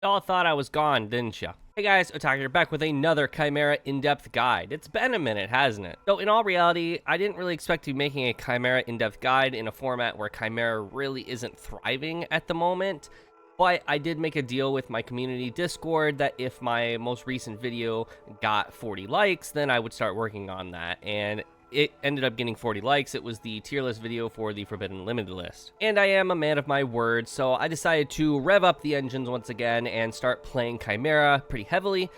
Y'all thought I was gone, didn't ya? Hey guys, Otaku here, back with another Chimera in-depth guide. It's been a minute, hasn't it? So in all reality, I didn't really expect to be making a Chimera in-depth guide in a format where Chimera really isn't thriving at the moment. But I did make a deal with my community Discord that if my most recent video got 40 likes, then I would start working on that. And it ended up getting 40 likes. It was the tier list video for the Forbidden Limited list. And I am a man of my word, so I decided to rev up the engines once again and start playing Chimera pretty heavily.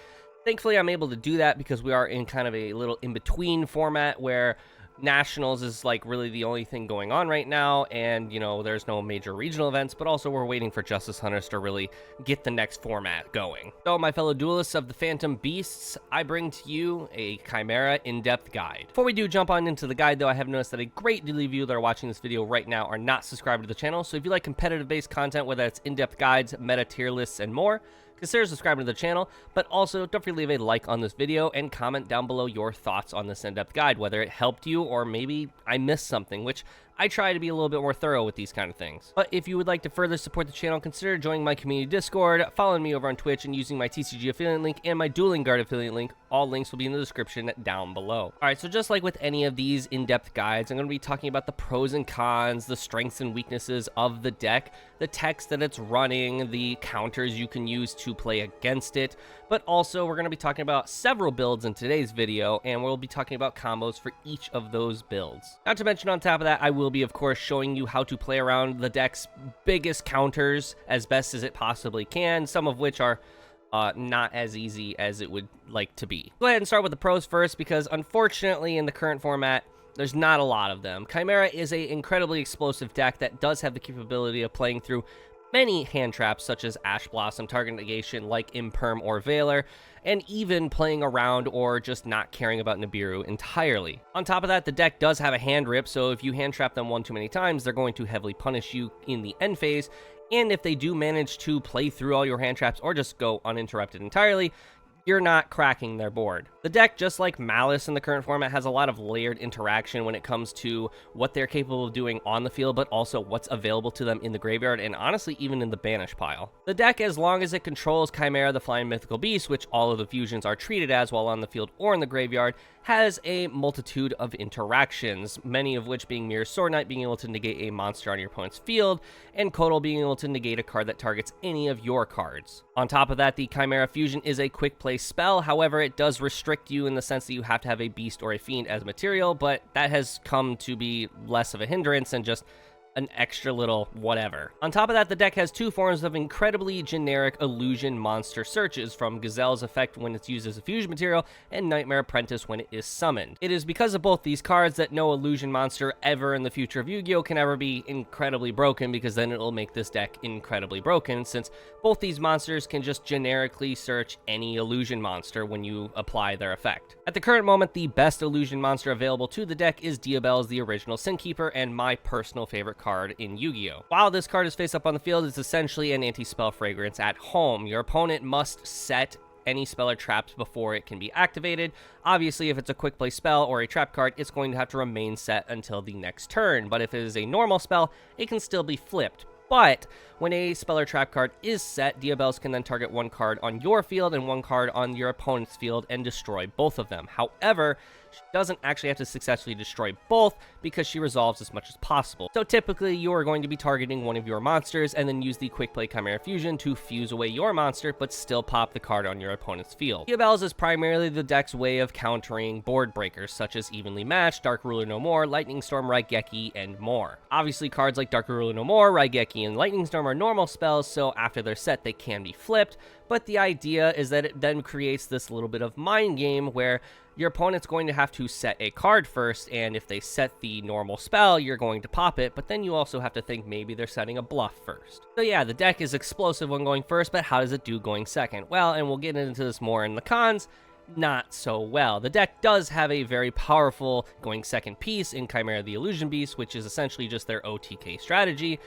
Thankfully, I'm able to do that because we are in kind of a little in-between format where Nationals is like really the only thing going on right now, and you know, there's no major regional events, but also we're waiting for Justice Hunters to really get the next format going. So my fellow duelists of the Phantom Beasts, I bring to you a Chimera in-depth guide. Before we do jump on into the guide though, I have noticed that a great deal of you that are watching this video right now are not subscribed to the channel, so if you like competitive based content, whether it's in-depth guides, meta tier lists, and more, consider subscribing to the channel, but also don't forget to leave a like on this video and comment down below your thoughts on this in-depth guide, whether it helped you or maybe I missed something, which I try to be a little bit more thorough with these kind of things. But if you would like to further support the channel, consider joining my community Discord, following me over on Twitch, and using my TCG affiliate link and my Dueling Guard affiliate link. All links will be in the description down below. Alright, so just like with any of these in-depth guides, I'm going to be talking about the pros and cons, the strengths and weaknesses of the deck, the text that it's running, the counters you can use to play against it, but also we're going to be talking about several builds in today's video, and we'll be talking about combos for each of those builds. Not to mention, on top of that, I will be, of course, showing you how to play around the deck's biggest counters as best as it possibly can, some of which are not as easy as it would like to be. Go ahead and start with the pros first, because unfortunately in the current format, there's not a lot of them. Chimera is an incredibly explosive deck that does have the capability of playing through many hand traps such as Ash Blossom, Target Negation like Imperm or Veiler, and even playing around or just not caring about Nibiru entirely. On top of that, the deck does have a hand rip, so if you hand trap them one too many times, they're going to heavily punish you in the end phase, and if they do manage to play through all your hand traps or just go uninterrupted entirely, you're not cracking their board. The deck, just like Malice in the current format, has a lot of layered interaction when it comes to what they're capable of doing on the field, but also what's available to them in the graveyard, and honestly, even in the banish pile. The deck, as long as it controls Chimera, the Flying Mythical Beast, which all of the fusions are treated as while on the field or in the graveyard, has a multitude of interactions, many of which being Mirror Sword Knight being able to negate a monster on your opponent's field, and Kotal being able to negate a card that targets any of your cards. On top of that, the Chimera Fusion is a quick play spell, however, it does restrict you in the sense that you have to have a Beast or a Fiend as material, but that has come to be less of a hindrance and just an extra little whatever. On top of that, the deck has two forms of incredibly generic illusion monster searches, from Gazelle's effect when it's used as a fusion material, and Nightmare Apprentice when it is summoned. It is because of both these cards that no illusion monster ever in the future of Yu-Gi-Oh! Can ever be incredibly broken, because then it'll make this deck incredibly broken, since both these monsters can just generically search any illusion monster when you apply their effect. At the current moment, the best illusion monster available to the deck is Diabell's the original Sin Keeper, and my personal favorite card in Yu-Gi-Oh! While this card is face up on the field, it's essentially an anti-spell fragrance at home. Your opponent must set any spell or traps before it can be activated. Obviously, if it's a quick play spell or a trap card, it's going to have to remain set until the next turn, but if it is a normal spell, it can still be flipped. But when a spell or trap card is set, Diabell's can then target one card on your field and one card on your opponent's field and destroy both of them. However, she doesn't actually have to successfully destroy both because she resolves as much as possible. So typically, you are going to be targeting one of your monsters and then use the Quick Play Chimera Fusion to fuse away your monster, but still pop the card on your opponent's field. Diabell's is primarily the deck's way of countering board breakers such as Evenly Matched, Dark Ruler No More, Lightning Storm, Raigeki, and more. Obviously, cards like Dark Ruler No More, Raigeki, and Lightning Storm are normal spells, so after they're set, they can be flipped, but the idea is that it then creates this little bit of mind game where your opponent's going to have to set a card first, and if they set the normal spell, you're going to pop it, but then you also have to think maybe they're setting a bluff first. So yeah, the deck is explosive when going first, but how does it do going second? Well, and we'll get into this more in the cons, not so well. The deck does have a very powerful going second piece in Chimera the Illusion Beast, which is essentially just their OTK strategy,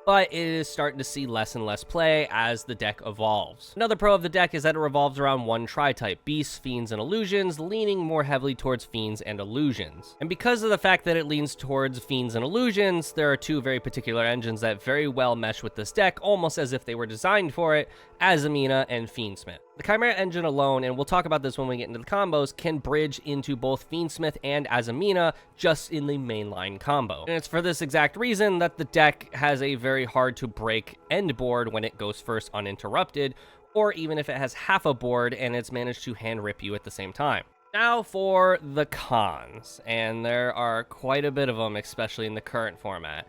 but it is starting to see less and less play as the deck evolves. Another pro of the deck is that it revolves around one tri-type, Beasts, Fiends, and Illusions, leaning more heavily towards Fiends and Illusions. And because of the fact that it leans towards Fiends and Illusions, there are two very particular engines that very well mesh with this deck, almost as if they were designed for it, Azamina, and Fiendsmith. The Chimera engine alone, and we'll talk about this when we get into the combos, can bridge into both Fiendsmith and Azamina just in the mainline combo. And it's for this exact reason that the deck has a very hard to break end board when it goes first uninterrupted, or even if it has half a board and it's managed to hand rip you at the same time. Now for the cons, and there are quite a bit of them, especially in the current format.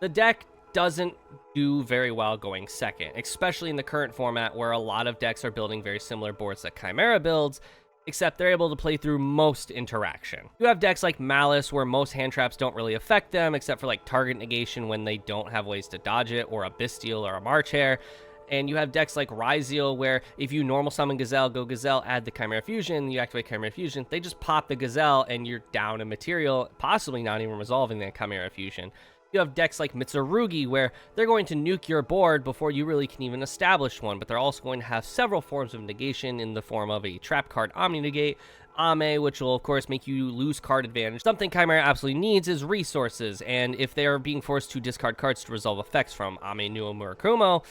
The deck doesn't do very well going second, especially in the current format where a lot of decks are building very similar boards that Chimera builds, except they're able to play through most interaction. You have decks like Malice where most hand traps don't really affect them, except for like target negation when they don't have ways to dodge it, or a Bestial or a March Hare. And you have decks like Ryzeal where if you normal summon Gazelle, go Gazelle, add the Chimera Fusion, you activate Chimera Fusion, they just pop the Gazelle and you're down a material, possibly not even resolving that Chimera Fusion. You have decks like Mitsurugi where they're going to nuke your board before you really can even establish one, but they're also going to have several forms of negation in the form of a trap card Omni Negate, Ame, which will of course make you lose card advantage. Something Chimera absolutely needs is resources, and if they are being forced to discard cards to resolve effects from Ame, Nuo, Murakumo,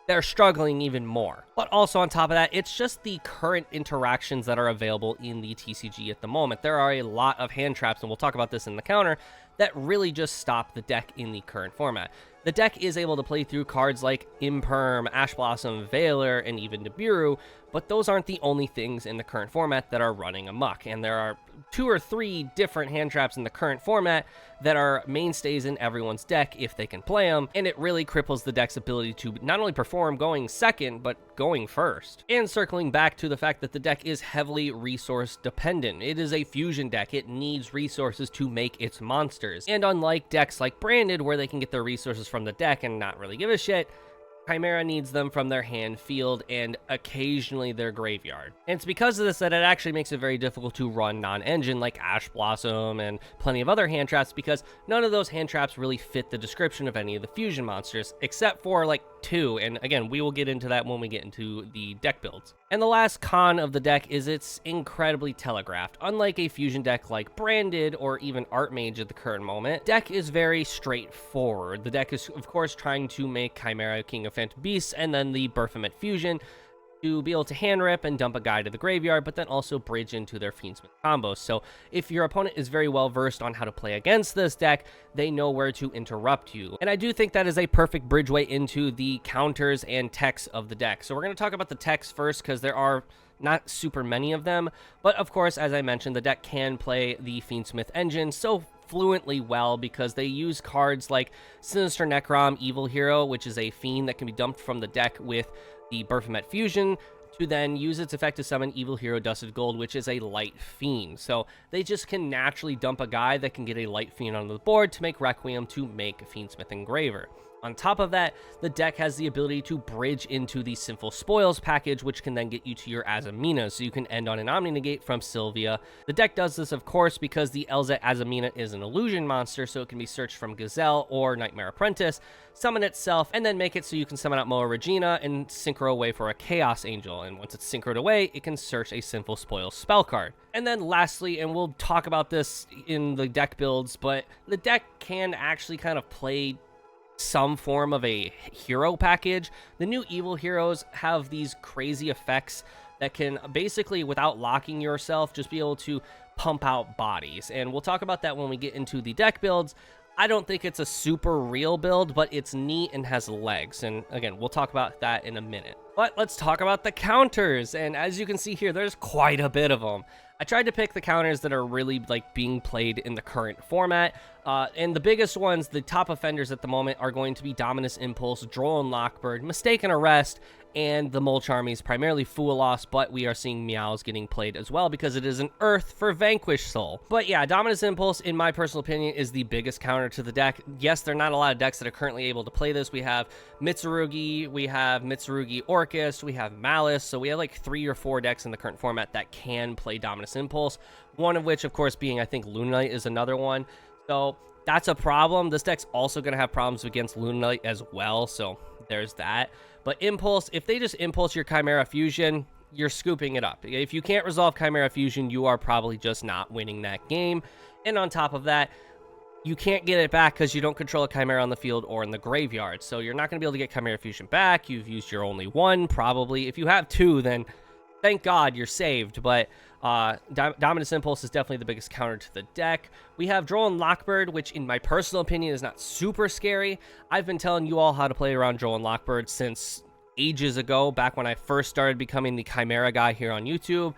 they're struggling even more. But also on top of that, it's just the current interactions that are available in the TCG at the moment. There are a lot of hand traps, and we'll talk about this in the counter, that really just stop the deck in the current format. The deck is able to play through cards like Imperm, Ash Blossom, Veiler, and even Nibiru, but those aren't the only things in the current format that are running amok, and there are 2 or 3 different hand traps in the current format that are mainstays in everyone's deck if they can play them, and it really cripples the deck's ability to not only perform going second, but going first. And circling back to the fact that the deck is heavily resource dependent. It is a fusion deck. It needs resources to make its monsters. And unlike decks like Branded, where they can get their resources from the deck and not really give a shit, Chimera needs them from their hand, field, and occasionally their graveyard. And it's because of this that it actually makes it very difficult to run non-engine like Ash Blossom and plenty of other hand traps, because none of those hand traps really fit the description of any of the fusion monsters, except for like 2, and again, we will get into that when we get into the deck builds. And the last con of the deck is it's incredibly telegraphed. Unlike a fusion deck like Branded or even Archmage at the current moment, deck is very straightforward. The deck is, of course, trying to make Chimera King of Phantom Beasts and then the Baphomet Fusion to be able to hand rip and dump a guy to the graveyard, but then also bridge into their Fiendsmith combos. So if your opponent is very well versed on how to play against this deck, they know where to interrupt you. And I do think that is a perfect bridgeway into the counters and techs of the deck. So we're going to talk about the techs first, because there are not super many of them. But of course, as I mentioned, the deck can play the Fiendsmith engine so fluently well because they use cards like Sinister Necrom, Evil Hero, which is a fiend that can be dumped from the deck with the Baphomet Fusion, to then use its effect to summon Evil Hero Dusted Gold, which is a light fiend. So they just can naturally dump a guy that can get a light fiend onto the board to make Requiem to make Fiendsmith Engraver. On top of that, the deck has the ability to bridge into the Sinful Spoils package, which can then get you to your Azamina, so you can end on an Omni Negate from Sylvia. The deck does this, of course, because the Elza Azamina is an illusion monster, so it can be searched from Gazelle or Nightmare Apprentice, summon itself, and then make it so you can summon out Moa Regina and synchro away for a Chaos Angel. And once it's synchroed away, it can search a Sinful Spoils spell card. And then lastly, and we'll talk about this in the deck builds, but the deck can actually kind of play some form of a hero package. The new evil heroes have these crazy effects that can basically, without locking yourself, just be able to pump out bodies. And we'll talk about that when we get into the deck builds. I don't think it's a super real build, but it's neat and has legs. And again, we'll talk about that in a minute. But let's talk about the counters. And as you can see here, there's quite a bit of them. I tried to pick the counters that are really like being played in the current format. And the biggest ones, the top offenders at the moment, are going to be Dominus Impulse, Droll and Lockbird, Mistaken Arrest, and the Mulch armies, primarily Fool Loss, but we are seeing Meows getting played as well because it is an Earth for Vanquish Soul. But yeah, Dominus Impulse, in my personal opinion, is the biggest counter to the deck. Yes, there are not a lot of decks that are currently able to play this. We have Mitsurugi, we have Mitsurugi Orcust, we have Malice, so we have like 3 or 4 decks in the current format that can play Dominus Impulse, one of which, of course, being, I think, Lunite is another one. So that's a problem. This deck's also going to have problems against Lunite as well, so there's that. But Impulse, if they just Impulse your Chimera Fusion, you're scooping it up. If you can't resolve Chimera Fusion, you are probably just not winning that game. And on top of that, you can't get it back because you don't control a Chimera on the field or in the graveyard. So you're not going to be able to get Chimera Fusion back. You've used your only one, probably. If you have two, then thank God you're saved. But Dominus Impulse is definitely the biggest counter to the deck. We have Droll and Lockbird, which in my personal opinion is not super scary. I've been telling you all how to play around Droll and Lockbird since ages ago, back when I first started becoming the Chimera guy here on YouTube.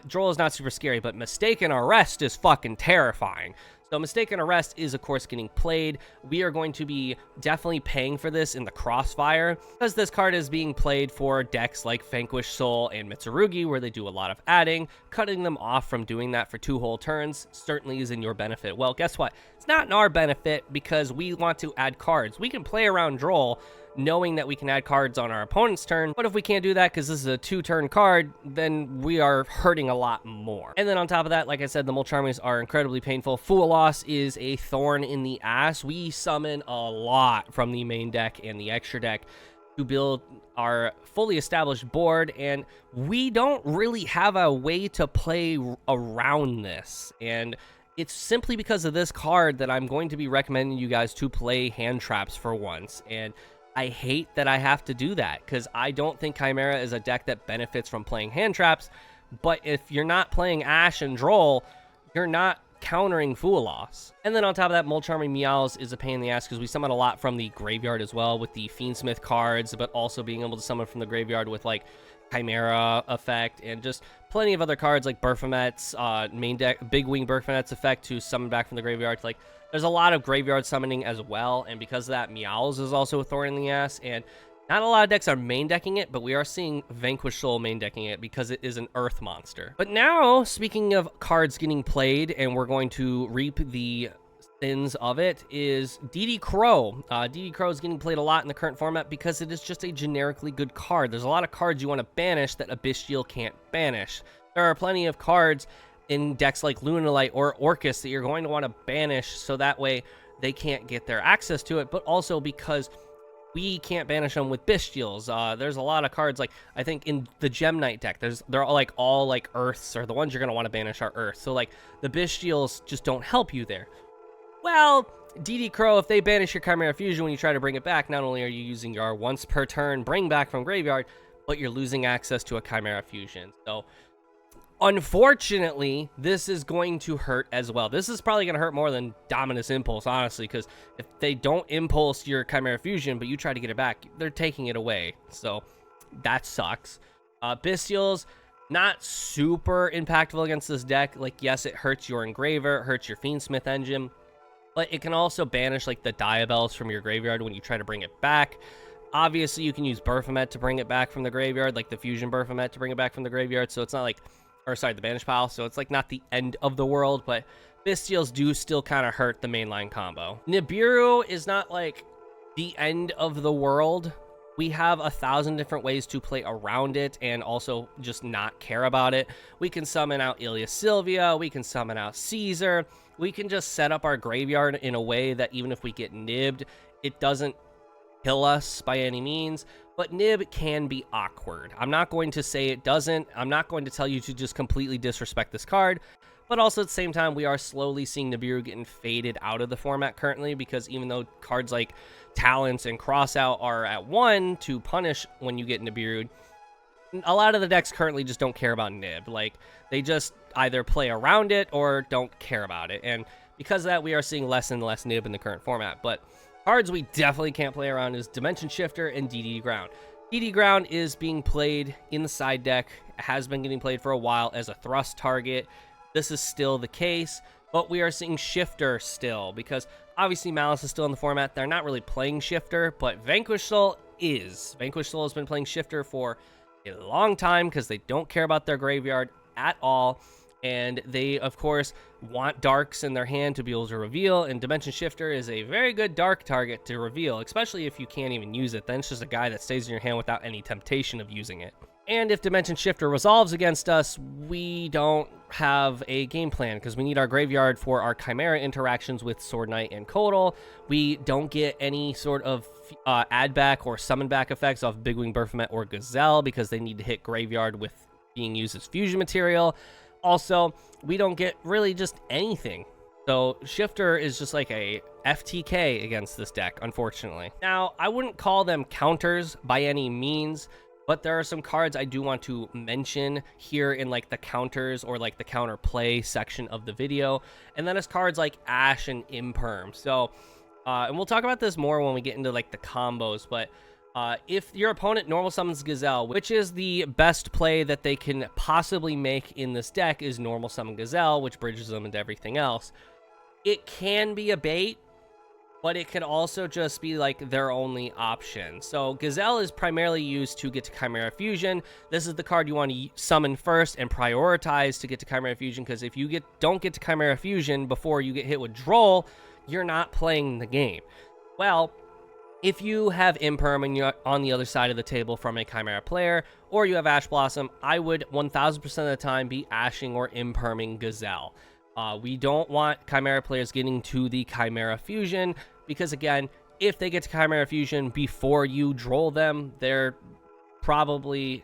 Droll is not super scary, but Mistaken Arrest is fucking terrifying. So Mistaken Arrest is, of course, getting played. We are going to be definitely paying for this in the Crossfire, because this card is being played for decks like Vanquished Soul and Mitsurugi, where they do a lot of adding. Cutting them off from doing that for 2 whole turns certainly is in your benefit. Well, guess what? It's not in our benefit, because we want to add cards. We can play around Droll, knowing that we can add cards on our opponent's turn, but if we can't do that because this is a 2-turn card, then we are hurting a lot more. And then on top of that, like I said, the Mulcharmies are incredibly painful. Fool Loss is a thorn in the ass. We summon a lot from the main deck and the extra deck to build our fully established board, and we don't really have a way to play around this. And it's simply because of this card that I'm going to be recommending you guys to play hand traps for once. And I hate that I have to do that, because I don't think Chimera is a deck that benefits from playing hand traps. But if you're not playing Ash and Droll, you're not countering Fool Loss. And then on top of that, Mulcharming Meows is a pain in the ass, because we summon a lot from the graveyard as well with the Fiendsmith cards, but also being able to summon from the graveyard with like Chimera effect and just plenty of other cards like Baphomet's main deck, Big Wing Baphomet's effect to summon back from the graveyard. Like, there's a lot of graveyard summoning as well, and because of that, Meows is also a thorn in the ass, and not a lot of decks are main decking it, but we are seeing Vanquished Soul main decking it because it is an earth monster. But now, speaking of cards getting played, and we're going to reap the sins of it, is DD Crow. DD Crow is getting played a lot in the current format because it is just a generically good card. There's a lot of cards you want to banish that Abystial can't banish. There are plenty of cards in decks like Lunalite or Orcus that you're going to want to banish, so that way they can't get their access to it, but also because we can't banish them with Bestials. There's a lot of cards, like, I think in the Gem Knight deck, they're all like Earths, or the ones you're going to want to banish are Earths. So, like, the Bestials just don't help you there. Well, DD Crow, if they banish your Chimera Fusion when you try to bring it back, not only are you using your once per turn bring back from graveyard, but you're losing access to a Chimera Fusion. So, unfortunately, this is going to hurt as well. This is probably going to hurt more than Dominus Impulse, honestly, because if they don't impulse your Chimera Fusion, but you try to get it back, they're taking it away. So that sucks. Bestials, not super impactful against this deck. Like, yes, it hurts your Engraver, it hurts your Fiendsmith engine, but it can also banish, like, the Diabells from your graveyard when you try to bring it back. Obviously, you can use Baphomet to bring it back from the graveyard, like the Fusion Baphomet to bring it back from the graveyard, so it's not like, or sorry, the banish pile, so it's like not the end of the world, but Bestials do still kind of hurt the mainline combo. Nibiru is not like the end of the world. We have 1,000 different ways to play around it and also just not care about it. We can summon out Ilia Sylvia, we can summon out Caesar, we can just set up our graveyard in a way that even if we get nibbed, it doesn't kill us by any means, but nib can be awkward. I'm not going to say it doesn't. I'm not going to tell you to just completely disrespect this card, but also at the same time, we are slowly seeing Nibiru getting faded out of the format currently, because even though cards like Talents and Crossout are at 1 to punish when you get Nibiru, a lot of the decks currently just don't care about nib. Like, they just either play around it or don't care about it, and because of that, we are seeing less and less nib in the current format. But cards we definitely can't play around is Dimension Shifter and DD Ground. DD Ground is being played in the side deck, has been getting played for a while as a thrust target. This is still the case, but we are seeing Shifter still, because obviously Malice is still in the format. They're not really playing Shifter, but Vanquished Soul is. Vanquished Soul has been playing Shifter for a long time because they don't care about their graveyard at all. And they, of course, want darks in their hand to be able to reveal, and Dimension Shifter is a very good dark target to reveal, especially if you can't even use it. Then it's just a guy that stays in your hand without any temptation of using it. And if Dimension Shifter resolves against us, we don't have a game plan, because we need our graveyard for our Chimera interactions with Sword Knight and Kodal. We don't get any sort of add back or summon back effects off Big Wing Baphomet or Gazelle, because they need to hit graveyard with being used as fusion material. Also, we don't get really just anything. So Shifter is just like a FTK against this deck, unfortunately. Now, I wouldn't call them counters by any means, but there are some cards I do want to mention here in like the counters or like the counter play section of the video. And then it's cards like Ash and Imperm. So, and we'll talk about this more when we get into like the combos, but if your opponent normal summons Gazelle, which is the best play that they can possibly make in this deck, is normal summon Gazelle, which bridges them into everything else. It can be a bait, but it could also just be like their only option. So Gazelle is primarily used to get to Chimera Fusion. This is the card you want to summon first and prioritize to get to Chimera Fusion, because if you don't get to Chimera Fusion before you get hit with Droll, you're not playing the game. Well, if you have Imperm and you're on the other side of the table from a Chimera player, or you have Ash Blossom, I would 1000% of the time be ashing or Imperming Gazelle. We don't want Chimera players getting to the Chimera Fusion, because again, if they get to Chimera Fusion before you Droll them, they're probably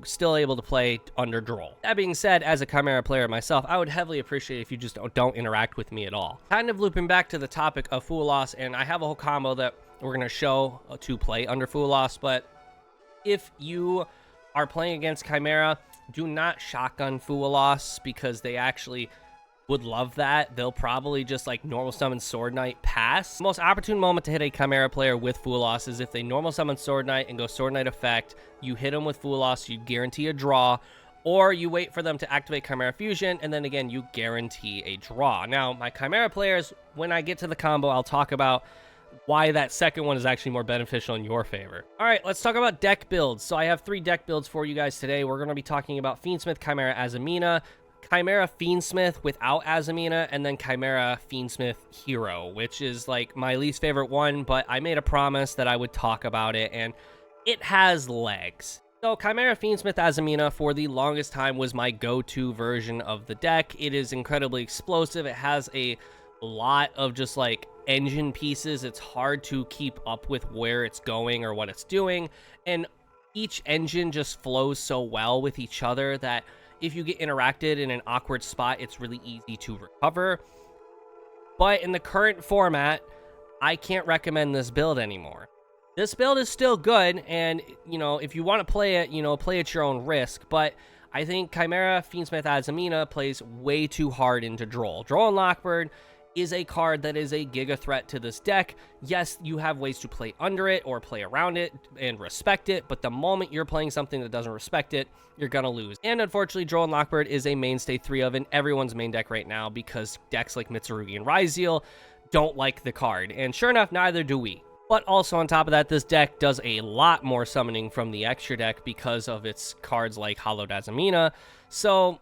still able to play under Droll. That being said, as a Chimera player myself, I would heavily appreciate if you just don't interact with me at all. Kind of looping back to the topic of Fool Loss, and I have a whole combo that we're going to show to play under Fool Loss, but if you are playing against Chimera, do not shotgun Fool Loss, because they actually would love that. They'll probably just like normal summon Sword Knight pass. The most opportune moment to hit a Chimera player with Fool Loss is if they normal summon Sword Knight and go Sword Knight effect, you hit them with Fool Loss, you guarantee a draw, or you wait for them to activate Chimera Fusion, and then again, you guarantee a draw. Now, my Chimera players, when I get to the combo, I'll talk about why that second one is actually more beneficial in your favor. All right, let's talk about deck builds. So I have 3 deck builds for you guys today. We're going to be talking about Fiendsmith, Chimera, Azamina, Chimera Fiendsmith without Azamina, and then Chimera Fiendsmith Hero, which is like my least favorite one, but I made a promise that I would talk about it, and it has legs. So Chimera Fiendsmith Azamina for the longest time was my go-to version of the deck. It is incredibly explosive. It has a lot of just like engine pieces. It's hard to keep up with where it's going or what it's doing, and each engine just flows so well with each other that if you get interacted in an awkward spot, it's really easy to recover. But in the current format, I can't recommend this build anymore. This build is still good, and you know, if you want to play it, you know, play at your own risk, but I think Chimera Fiendsmith Azamina plays way too hard into Droll. Droll and Lockbird is a card that is a giga threat to this deck. Yes, you have ways to play under it or play around it and respect it, but the moment you're playing something that doesn't respect it, you're gonna lose. And unfortunately, Droll and Lockbird is a mainstay 3 of in everyone's main deck right now, because decks like Mitsurugi and Ryzeal don't like the card. And sure enough, neither do we. But also on top of that, this deck does a lot more summoning from the extra deck because of its cards like Hollowed Azamina. So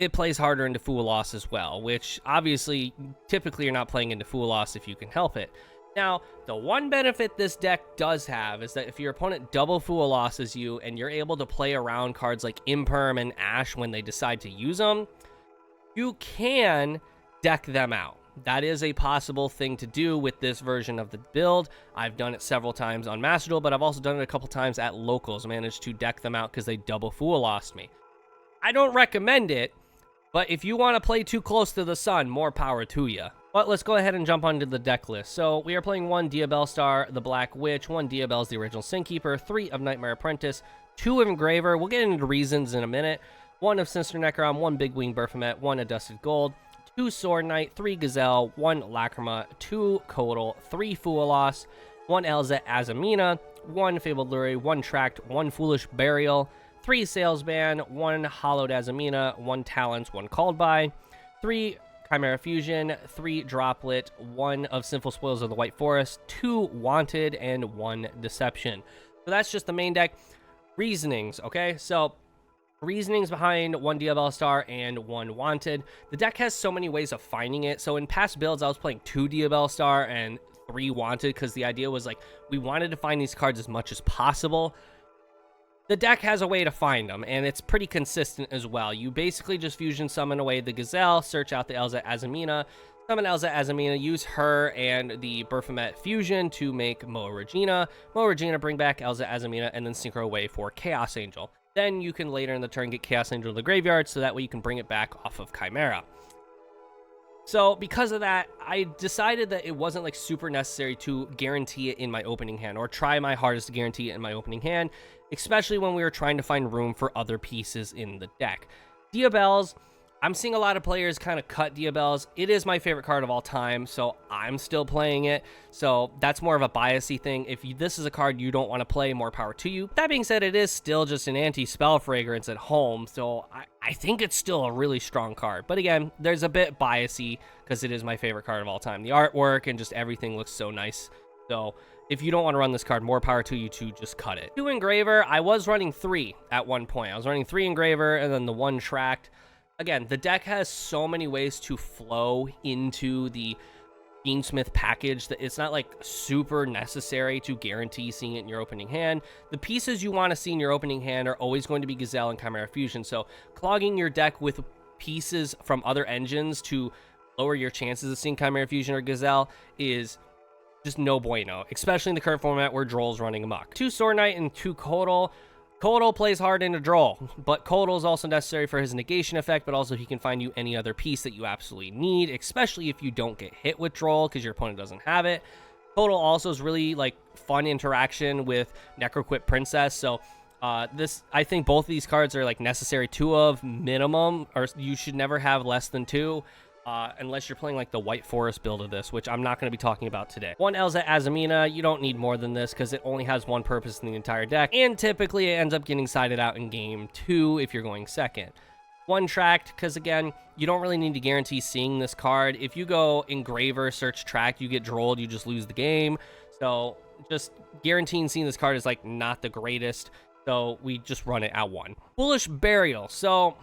it plays harder into Fool Loss as well, which obviously, typically you're not playing into Fool Loss if you can help it. Now, the one benefit this deck does have is that if your opponent double Fool Losses you and you're able to play around cards like Imperm and Ash when they decide to use them, you can deck them out. That is a possible thing to do with this version of the build. I've done it several times on Master Duel, but I've also done it a couple times at locals, managed to deck them out because they double Fool Lost me. I don't recommend it, but if you want to play too close to the sun, more power to you. But let's go ahead and jump onto the deck list. So we are playing 1 Diabellstar, the Black Witch, 1 Diabell's the original Sin Keeper, 3 of Nightmare Apprentice, 2 of Engraver, we'll get into reasons in a minute, 1 of Sinister Necron, 1 Big Wing Baphomet, 1 Adusted Gold, 2 Sword Knight, 3 Gazelle, 1 Lacrima, 2 Kotal, 3 Fool Loss, 1 Elza Azamina, 1 Fabled Lure, 1 Tract, 1 Foolish Burial, 3 Salesman, 1 Hollowed Azamina, 1 Talents, 1 Called By, 3 Chimera Fusion, 3 Droplet, 1 of Sinful Spoils of the White Forest, 2 Wanted, and 1 Deception. So that's just the main deck. Reasonings, okay? So reasonings behind 1 Diabellstar and 1 Wanted. The deck has so many ways of finding it. So in past builds, I was playing 2 Diabellstar and 3 Wanted because the idea was like we wanted to find these cards as much as possible. The deck has a way to find them, and it's pretty consistent as well. You basically just fusion summon away the Gazelle, search out the Elza Azamina, summon Elza Azamina, use her and the Baphomet fusion to make Moa Regina. Moa Regina, bring back Elza Azamina, and then synchro away for Chaos Angel. Then you can later in the turn get Chaos Angel to the graveyard, so that way you can bring it back off of Chimera. So because of that, I decided that it wasn't like super necessary to guarantee it in my opening hand or try my hardest to guarantee it in my opening hand, especially when we were trying to find room for other pieces in the deck. Diabells, I'm seeing a lot of players kind of cut Diabells. It is my favorite card of all time, so I'm still playing it. So that's more of a biasy thing. If this is a card you don't want to play, more power to you. That being said, it is still just an anti-spell fragrance at home, so I think it's still a really strong card. But again, there's a bit biasy because it is my favorite card of all time. The artwork and just everything looks so nice. So if you don't want to run this card, more power to you to just cut it. 2 Engraver, I was running 3 at one point. I was running 3 Engraver and then the 1 Tracked. Again, the deck has so many ways to flow into the Fiendsmith package that it's not like super necessary to guarantee seeing it in your opening hand. The pieces you want to see in your opening hand are always going to be Gazelle and Chimera Fusion. So clogging your deck with pieces from other engines to lower your chances of seeing Chimera Fusion or Gazelle is just no bueno, especially in the current format where Droll's running amok. 2 Sword Knight and 2 Kotal. Kotal plays hard into Droll, but Kotal is also necessary for his negation effect, but also he can find you any other piece that you absolutely need, especially if you don't get hit with Droll because your opponent doesn't have it. Kotal also is really like fun interaction with Necroquip Princess, so I think both of these cards are like necessary 2 of minimum, or you should never have less than 2. Unless you're playing like the White Forest build of this, which I'm not going to be talking about today. 1 Elza Azamina, you don't need more than this because it only has one purpose in the entire deck, and typically it ends up getting sided out in game 2 if you're going second. 1 Tracked, because again, you don't really need to guarantee seeing this card. If you go Engraver, search Tracked, you get Drolled, you just lose the game. So just guaranteeing seeing this card is like not the greatest, so we just run it at 1. Foolish Burial, so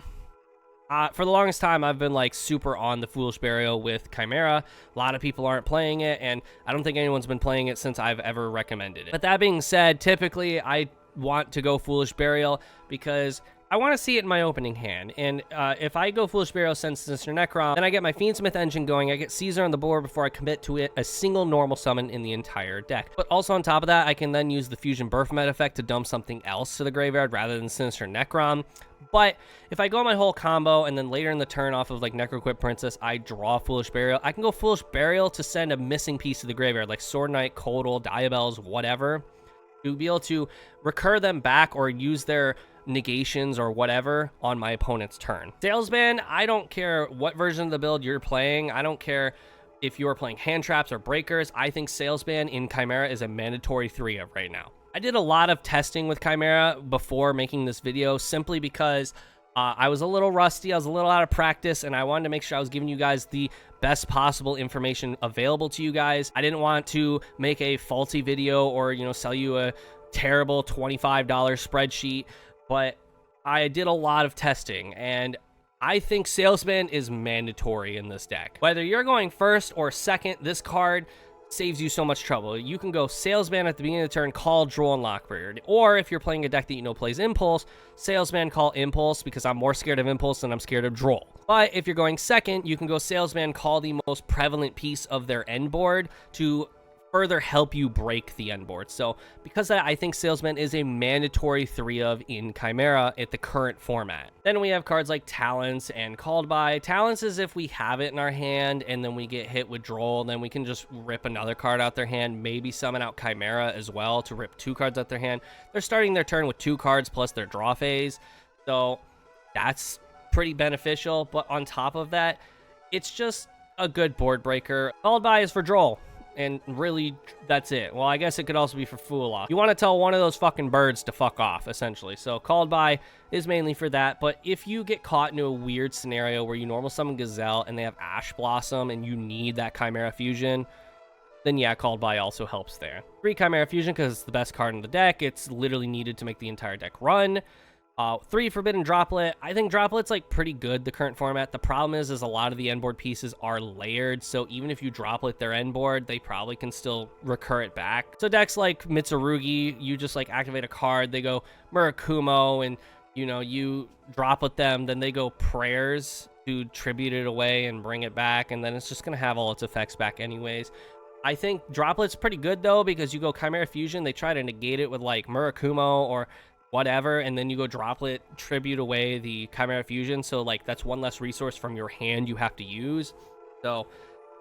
for the longest time, I've been like super on the Foolish Burial with Chimera. A lot of people aren't playing it, and I don't think anyone's been playing it since I've ever recommended it. But that being said, typically I want to go Foolish Burial because I want to see it in my opening hand. And if I go Foolish Burial, send Sinister Necrom, then I get my Fiendsmith engine going. I get Caesar on the board before I commit to it a single normal summon in the entire deck. But also on top of that, I can then use the Fusion Baphomet effect to dump something else to the graveyard rather than Sinister Necrom. But if I go my whole combo and then later in the turn off of like Necroquip Princess, I draw Foolish Burial, I can go Foolish Burial to send a missing piece to the graveyard, like Sword Knight, Kotal, Diabells, whatever, to be able to recur them back or use their negations or whatever on my opponent's turn. Salesman, I don't care what version of the build you're playing. I don't care if you're playing hand traps or breakers. I think Salesman in Chimera is a mandatory 3 of right now. I did a lot of testing with Chimera before making this video simply because I was a little rusty, I was a little out of practice, and I wanted to make sure I was giving you guys the best possible information available to you guys. I didn't want to make a faulty video or, you know, sell you a terrible $25 spreadsheet, but I did a lot of testing, and I think Salesman is mandatory in this deck. Whether you're going first or second, this card saves you so much trouble. You can go Salesman at the beginning of the turn, call, Droll, and Lockbird. Or if you're playing a deck that you know plays Impulse, Salesman, call Impulse, because I'm more scared of Impulse than I'm scared of Droll. But if you're going second, you can go Salesman, call the most prevalent piece of their end board to further help you break the end board. So because of that, I think Salesman is a mandatory 3 of in Chimera at the current format. Then we have cards like Talents and Called By. Talents is if we have it in our hand and then we get hit with Droll, then we can just rip another card out their hand, maybe summon out Chimera as well to rip 2 cards out their hand. They're starting their turn with 2 cards plus their draw phase, so that's pretty beneficial. But on top of that, it's just a good board breaker. Called By is for Droll, and really, that's it. Well, I guess it could also be for Fool Off. You want to tell one of those fucking birds to fuck off, essentially. So Called By is mainly for that. But if you get caught into a weird scenario where you normal summon Gazelle and they have Ash Blossom and you need that Chimera Fusion, then yeah, Called By also helps there. 3 Chimera Fusion because it's the best card in the deck. It's literally needed to make the entire deck run. 3 Forbidden Droplet. I think Droplet's like pretty good, the current format. The problem is a lot of the end board pieces are layered, so even if you Droplet their end board, they probably can still recur it back. So decks like Mitsurugi, you just like activate a card, they go Murakumo, and you know, you Droplet them, then they go Prayers to tribute it away and bring it back, and then it's just gonna have all its effects back anyways. I think Droplet's pretty good though, because you go Chimera Fusion, they try to negate it with like Murakumo or whatever, and then you go Droplet, tribute away the Chimera Fusion, so like that's one less resource from your hand you have to use. So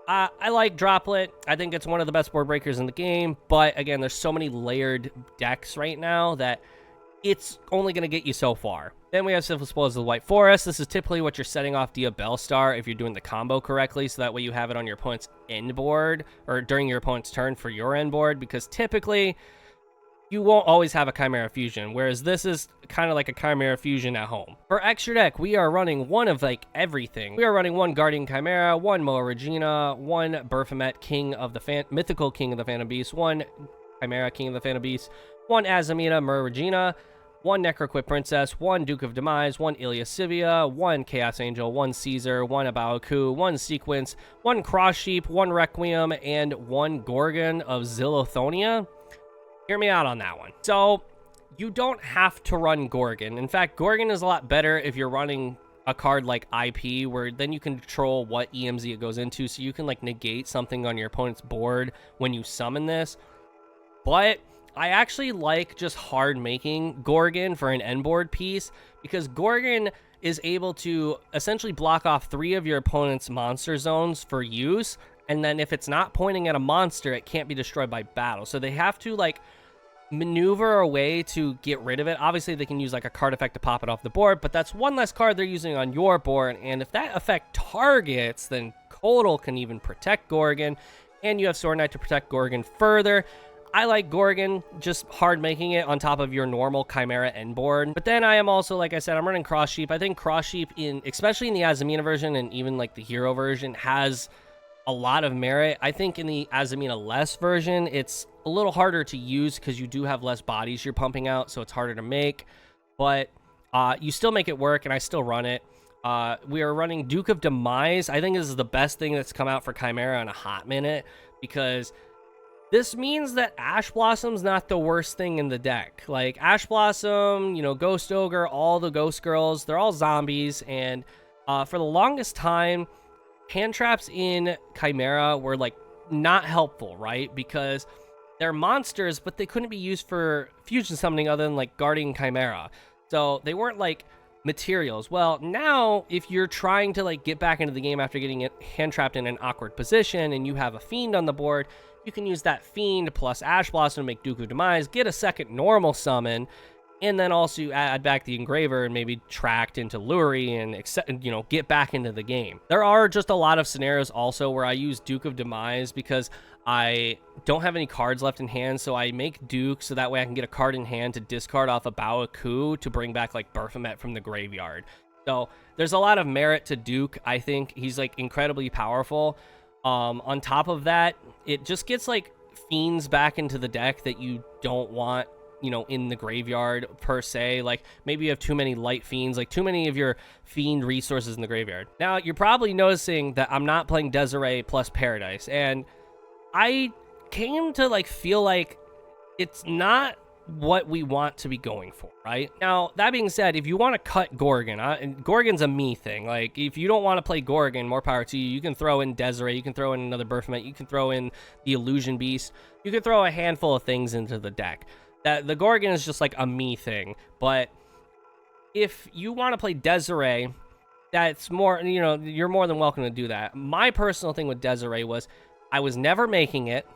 I like Droplet. I think it's one of the best board breakers in the game. But again, there's so many layered decks right now that it's only going to get you so far. Then we have Syphilis Spoils of the White Forest. This is typically what you're setting off Diabell Star if you're doing the combo correctly, so that way you have it on your opponent's end board, or during your opponent's turn for your end board, because typically you won't always have a Chimera Fusion, whereas this is kind of like a Chimera Fusion at home. For extra deck, we are running one of like everything. We are running one Guardian Chimera, one Moa Regina, one Baphomet Mythical King of the Phantom Beast, one Chimera King of the Phantom Beast, one Azamita Moa Regina, one Necroquip Princess, one Duke of Demise, one Ilia Sivia, one Chaos Angel, one Caesar, one Abaoku, one Sequence, one Cross Sheep, one Requiem, and one Gorgon of Zillothonia. Hear me out on that one. So, you don't have to run Gorgon. In fact, Gorgon is a lot better if you're running a card like IP, where then you can control what EMZ it goes into, so you can like negate something on your opponent's board when you summon this. But I actually like just hard making Gorgon for an end board piece, because Gorgon is able to essentially block off 3 of your opponent's monster zones for use, and then if it's not pointing at a monster, it can't be destroyed by battle. So they have to like maneuver a way to get rid of it. Obviously they can use like a card effect to pop it off the board, but that's one less card they're using on your board, and if that effect targets, then Kotal can even protect Gorgon, and you have Sword Knight to protect Gorgon further. I like Gorgon, just hard making it on top of your normal Chimera end board. But then I am also, like I said, I'm running Cross Sheep. I think Cross Sheep, especially in the Azamina version and even like the Hero version, has a lot of merit. I think in the Azamina Less version, it's a little harder to use because you do have less bodies you're pumping out, so it's harder to make. But you still make it work, and I still run it. We are running Duke of Demise. I think this is the best thing that's come out for Chimera in a hot minute, because this means that Ash Blossom's not the worst thing in the deck. Like, Ash Blossom, you know, Ghost Ogre, all the Ghost Girls, they're all zombies, and for the longest time, hand traps in Chimera were, like, not helpful, right? Because they're monsters, but they couldn't be used for fusion summoning other than, like, Guardian Chimera. So they weren't, like, materials. Well, now, if you're trying to, like, get back into the game after getting it hand trapped in an awkward position, and you have a Fiend on the board, you can use that Fiend plus Ash Blossom to make Duke of Demise, get a second normal summon, and then also add back the Engraver and maybe Tract into Luri and, you know, get back into the game. There are just a lot of scenarios also where I use Duke of Demise because I don't have any cards left in hand, so I make Duke so that way I can get a card in hand to discard off a Baoku to bring back, like, Baphomet from the graveyard. So there's a lot of merit to Duke. I think he's, like, incredibly powerful. On top of that, it just gets like fiends back into the deck that you don't want, you know, in the graveyard per se. Like, maybe you have too many light fiends, like too many of your fiend resources in the graveyard. Now, you're probably noticing that I'm not playing Desiree plus Paradise, and I came to like feel like it's not what we want to be going for, right? Now, that being said, if you want to cut Gorgon, and Gorgon's a me thing. Like, if you don't want to play Gorgon, more power to you. You can throw in Desiree, you can throw in another Baphomet, you can throw in the Illusion Beast, you can throw a handful of things into the deck. That the Gorgon is just like a me thing. But if you want to play Desiree, that's more, you know, you're more than welcome to do that. My personal thing with Desiree was I was never making it,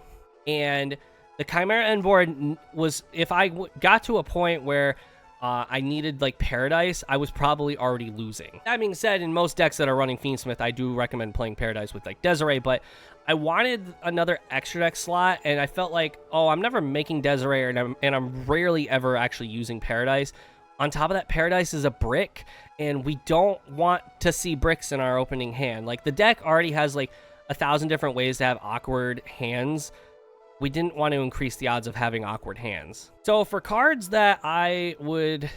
and the Chimera end board was, if I got to a point where I needed, like, Paradise, I was probably already losing. That being said, in most decks that are running Fiendsmith, I do recommend playing Paradise with, like, Desiree, but I wanted another extra deck slot, and I felt like, oh, I'm never making Desiree, and I'm rarely ever actually using Paradise. On top of that, Paradise is a brick, and we don't want to see bricks in our opening hand. Like, the deck already has, like, 1,000 different ways to have awkward hands. We didn't want to increase the odds of having awkward hands. So for cards that I would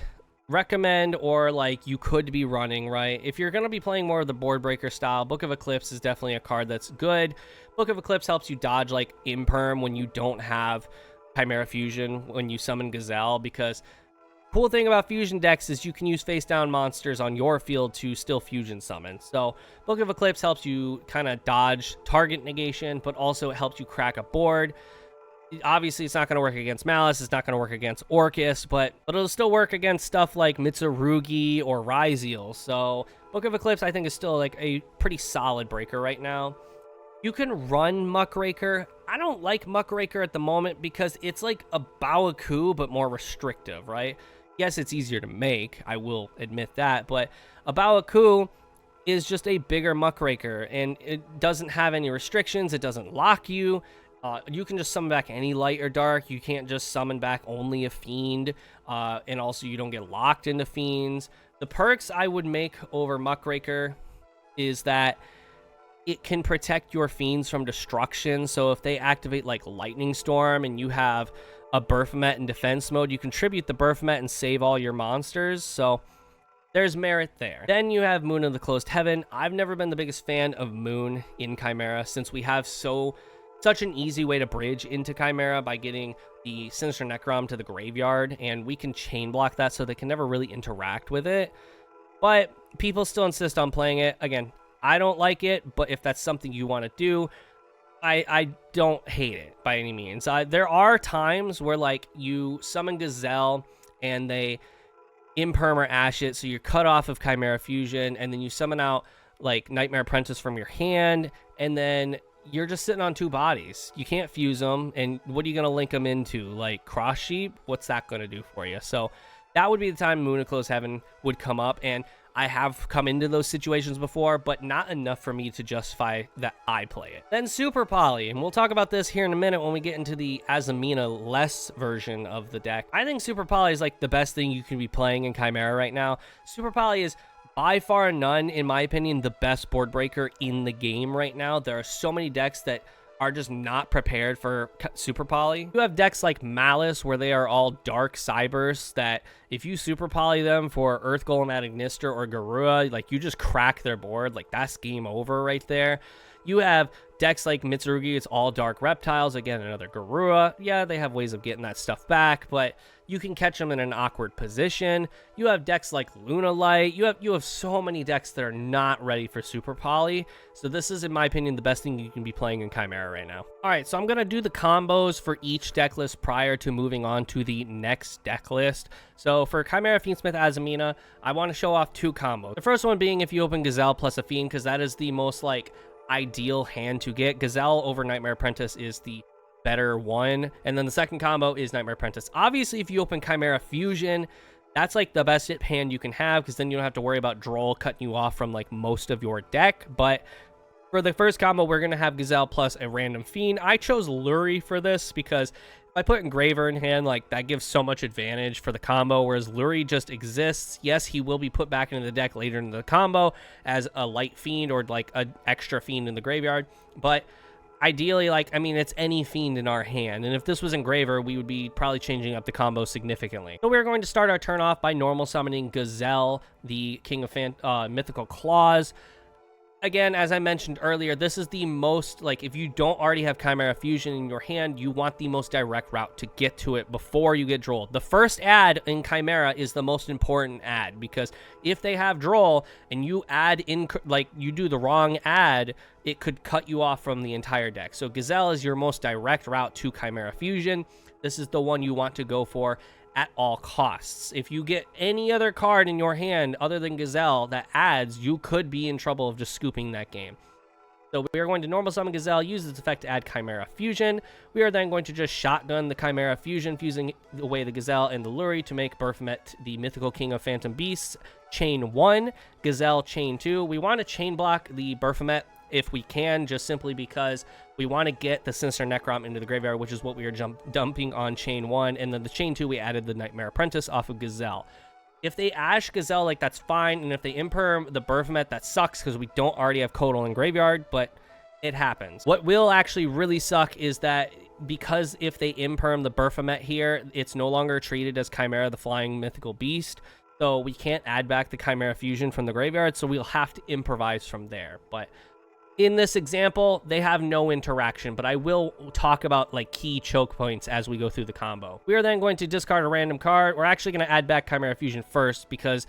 recommend, or like you could be running, right? If you're going to be playing more of the board breaker style, Book of Eclipse is definitely a card that's good. Book of Eclipse helps you dodge like Imperm when you don't have Chimera Fusion, when you summon Gazelle, because cool thing about fusion decks is you can use face down monsters on your field to still fusion summon. So Book of Eclipse helps you kind of dodge target negation, but also it helps you crack a board. Obviously, it's not going to work against Malice. It's not going to work against Orcus, but it'll still work against stuff like Mitsurugi or Ryzeal. So Book of Eclipse, I think, is still like a pretty solid breaker right now. You can run Muckraker. I don't like Muckraker at the moment because it's like a Baoku, but more restrictive, right? Yes, it's easier to make, I will admit that, but a Baoku is just a bigger Muckraker, and it doesn't have any restrictions. It doesn't lock you. You can just summon back any light or dark. You can't just summon back only a fiend, and also you don't get locked into fiends. The perks I would make over Muckraker is that it can protect your fiends from destruction. So if they activate like Lightning Storm and you have a Baphomet in defense mode, you contribute the Baphomet and save all your monsters. So there's merit there. Then you have Moon of the Closed Heaven. I've never been the biggest fan of Moon in Chimera since we have such an easy way to bridge into Chimera by getting the Sinister Necrom to the graveyard, and we can chain block that so they can never really interact with it. But people still insist on playing it. Again, I don't like it, but if that's something you want to do, I don't hate it by any means. There are times where like you summon Gazelle and they imperm or ash it, so you're cut off of Chimera Fusion, and then you summon out like Nightmare Apprentice from your hand, and then you're just sitting on two bodies. You can't fuse them, and what are you going to link them into? Like Cross Sheep? What's that going to do for you? So that would be the time Moon of Closed Heaven would come up, and I have come into those situations before, but not enough for me to justify that I play it. Then Super Poly, and we'll talk about this here in a minute when we get into the Azamina less version of the deck. I think Super Poly is like the best thing you can be playing in Chimera right now. Super Poly is by far none, in my opinion, the best board breaker in the game right now. There are so many decks that are just not prepared for Super Poly. You have decks like Malice, where they are all dark cybers that if you Super Poly them for Earth Golem at Ignister or Garua, like you just crack their board. Like that's game over right there. You have decks like Mitsurugi, it's all dark reptiles. Again, another Garua. Yeah, they have ways of getting that stuff back, but you can catch them in an awkward position. You have decks like Luna Light. You have so many decks that are not ready for Super Poly. So this is, in my opinion, the best thing you can be playing in Chimera right now. All right, so I'm going to do the combos for each deck list prior to moving on to the next deck list. So for Chimera Fiendsmith Azamina, I want to show off two combos. The first one being if you open Gazelle plus a Fiend, because that is the most like ideal hand to get. Gazelle over Nightmare Apprentice is the better one, and then the second combo is Nightmare Apprentice. Obviously, if you open Chimera Fusion, that's like the best hand you can have, because then you don't have to worry about Droll cutting you off from like most of your deck. But for the first combo, we're gonna have Gazelle plus a random Fiend. I chose Lurie for this because if I put Engraver in hand, like that gives so much advantage for the combo, whereas Lurie just exists. Yes, he will be put back into the deck later in the combo as a light Fiend or like an extra Fiend in the graveyard, but ideally, like, I mean, it's any Fiend in our hand, and if this was Engraver, we would be probably changing up the combo significantly. So we're going to start our turn off by normal summoning Gazelle, the King of Mythical Claws. Again, as I mentioned earlier, this is the most, like, if you don't already have Chimera Fusion in your hand, you want the most direct route to get to it before you get Droll. The first add in Chimera is the most important add, because if they have Droll and you add in, like, you do the wrong add, it could cut you off from the entire deck. So Gazelle is your most direct route to Chimera Fusion. This is the one you want to go for at all costs. If you get any other card in your hand other than Gazelle that adds, you could be in trouble of just scooping that game. So we are going to normal summon Gazelle, use its effect to add Chimera Fusion. We are then going to just shotgun the Chimera Fusion, fusing away the Gazelle and the Lurie to make Baphomet the Mythical King of Phantom Beasts chain 1, Gazelle chain 2. We want to chain block the Baphomet if we can, just simply because we want to get the Sinister Necrom into the graveyard, which is what we are dumping on chain 1, and then the chain 2 we added the Nightmare Apprentice off of Gazelle. If they ash Gazelle, like, that's fine, and if they imperm the Baphomet, that sucks because we don't already have Kotal in graveyard, but it happens. What will actually really suck is that because if they imperm the Baphomet here, it's no longer treated as Chimera, the Flying Mythical Beast, so we can't add back the Chimera Fusion from the graveyard, so we'll have to improvise from there. But in this example, they have no interaction, but I will talk about like key choke points as we go through the combo. We are then going to discard a random card. We're actually going to add back Chimera Fusion first, because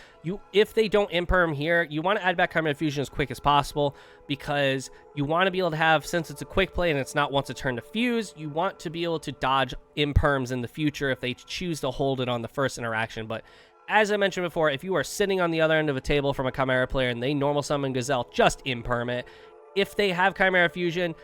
if they don't imperm here, you want to add back Chimera Fusion as quick as possible, because you want to be able to have, since it's a quick play and it's not once a turn to fuse, you want to be able to dodge imperms in the future if they choose to hold it on the first interaction. But As I mentioned before, if you are sitting on the other end of a table from a Chimera player and they normal summon Gazelle, just imperm it. If they have Chimera Fusion,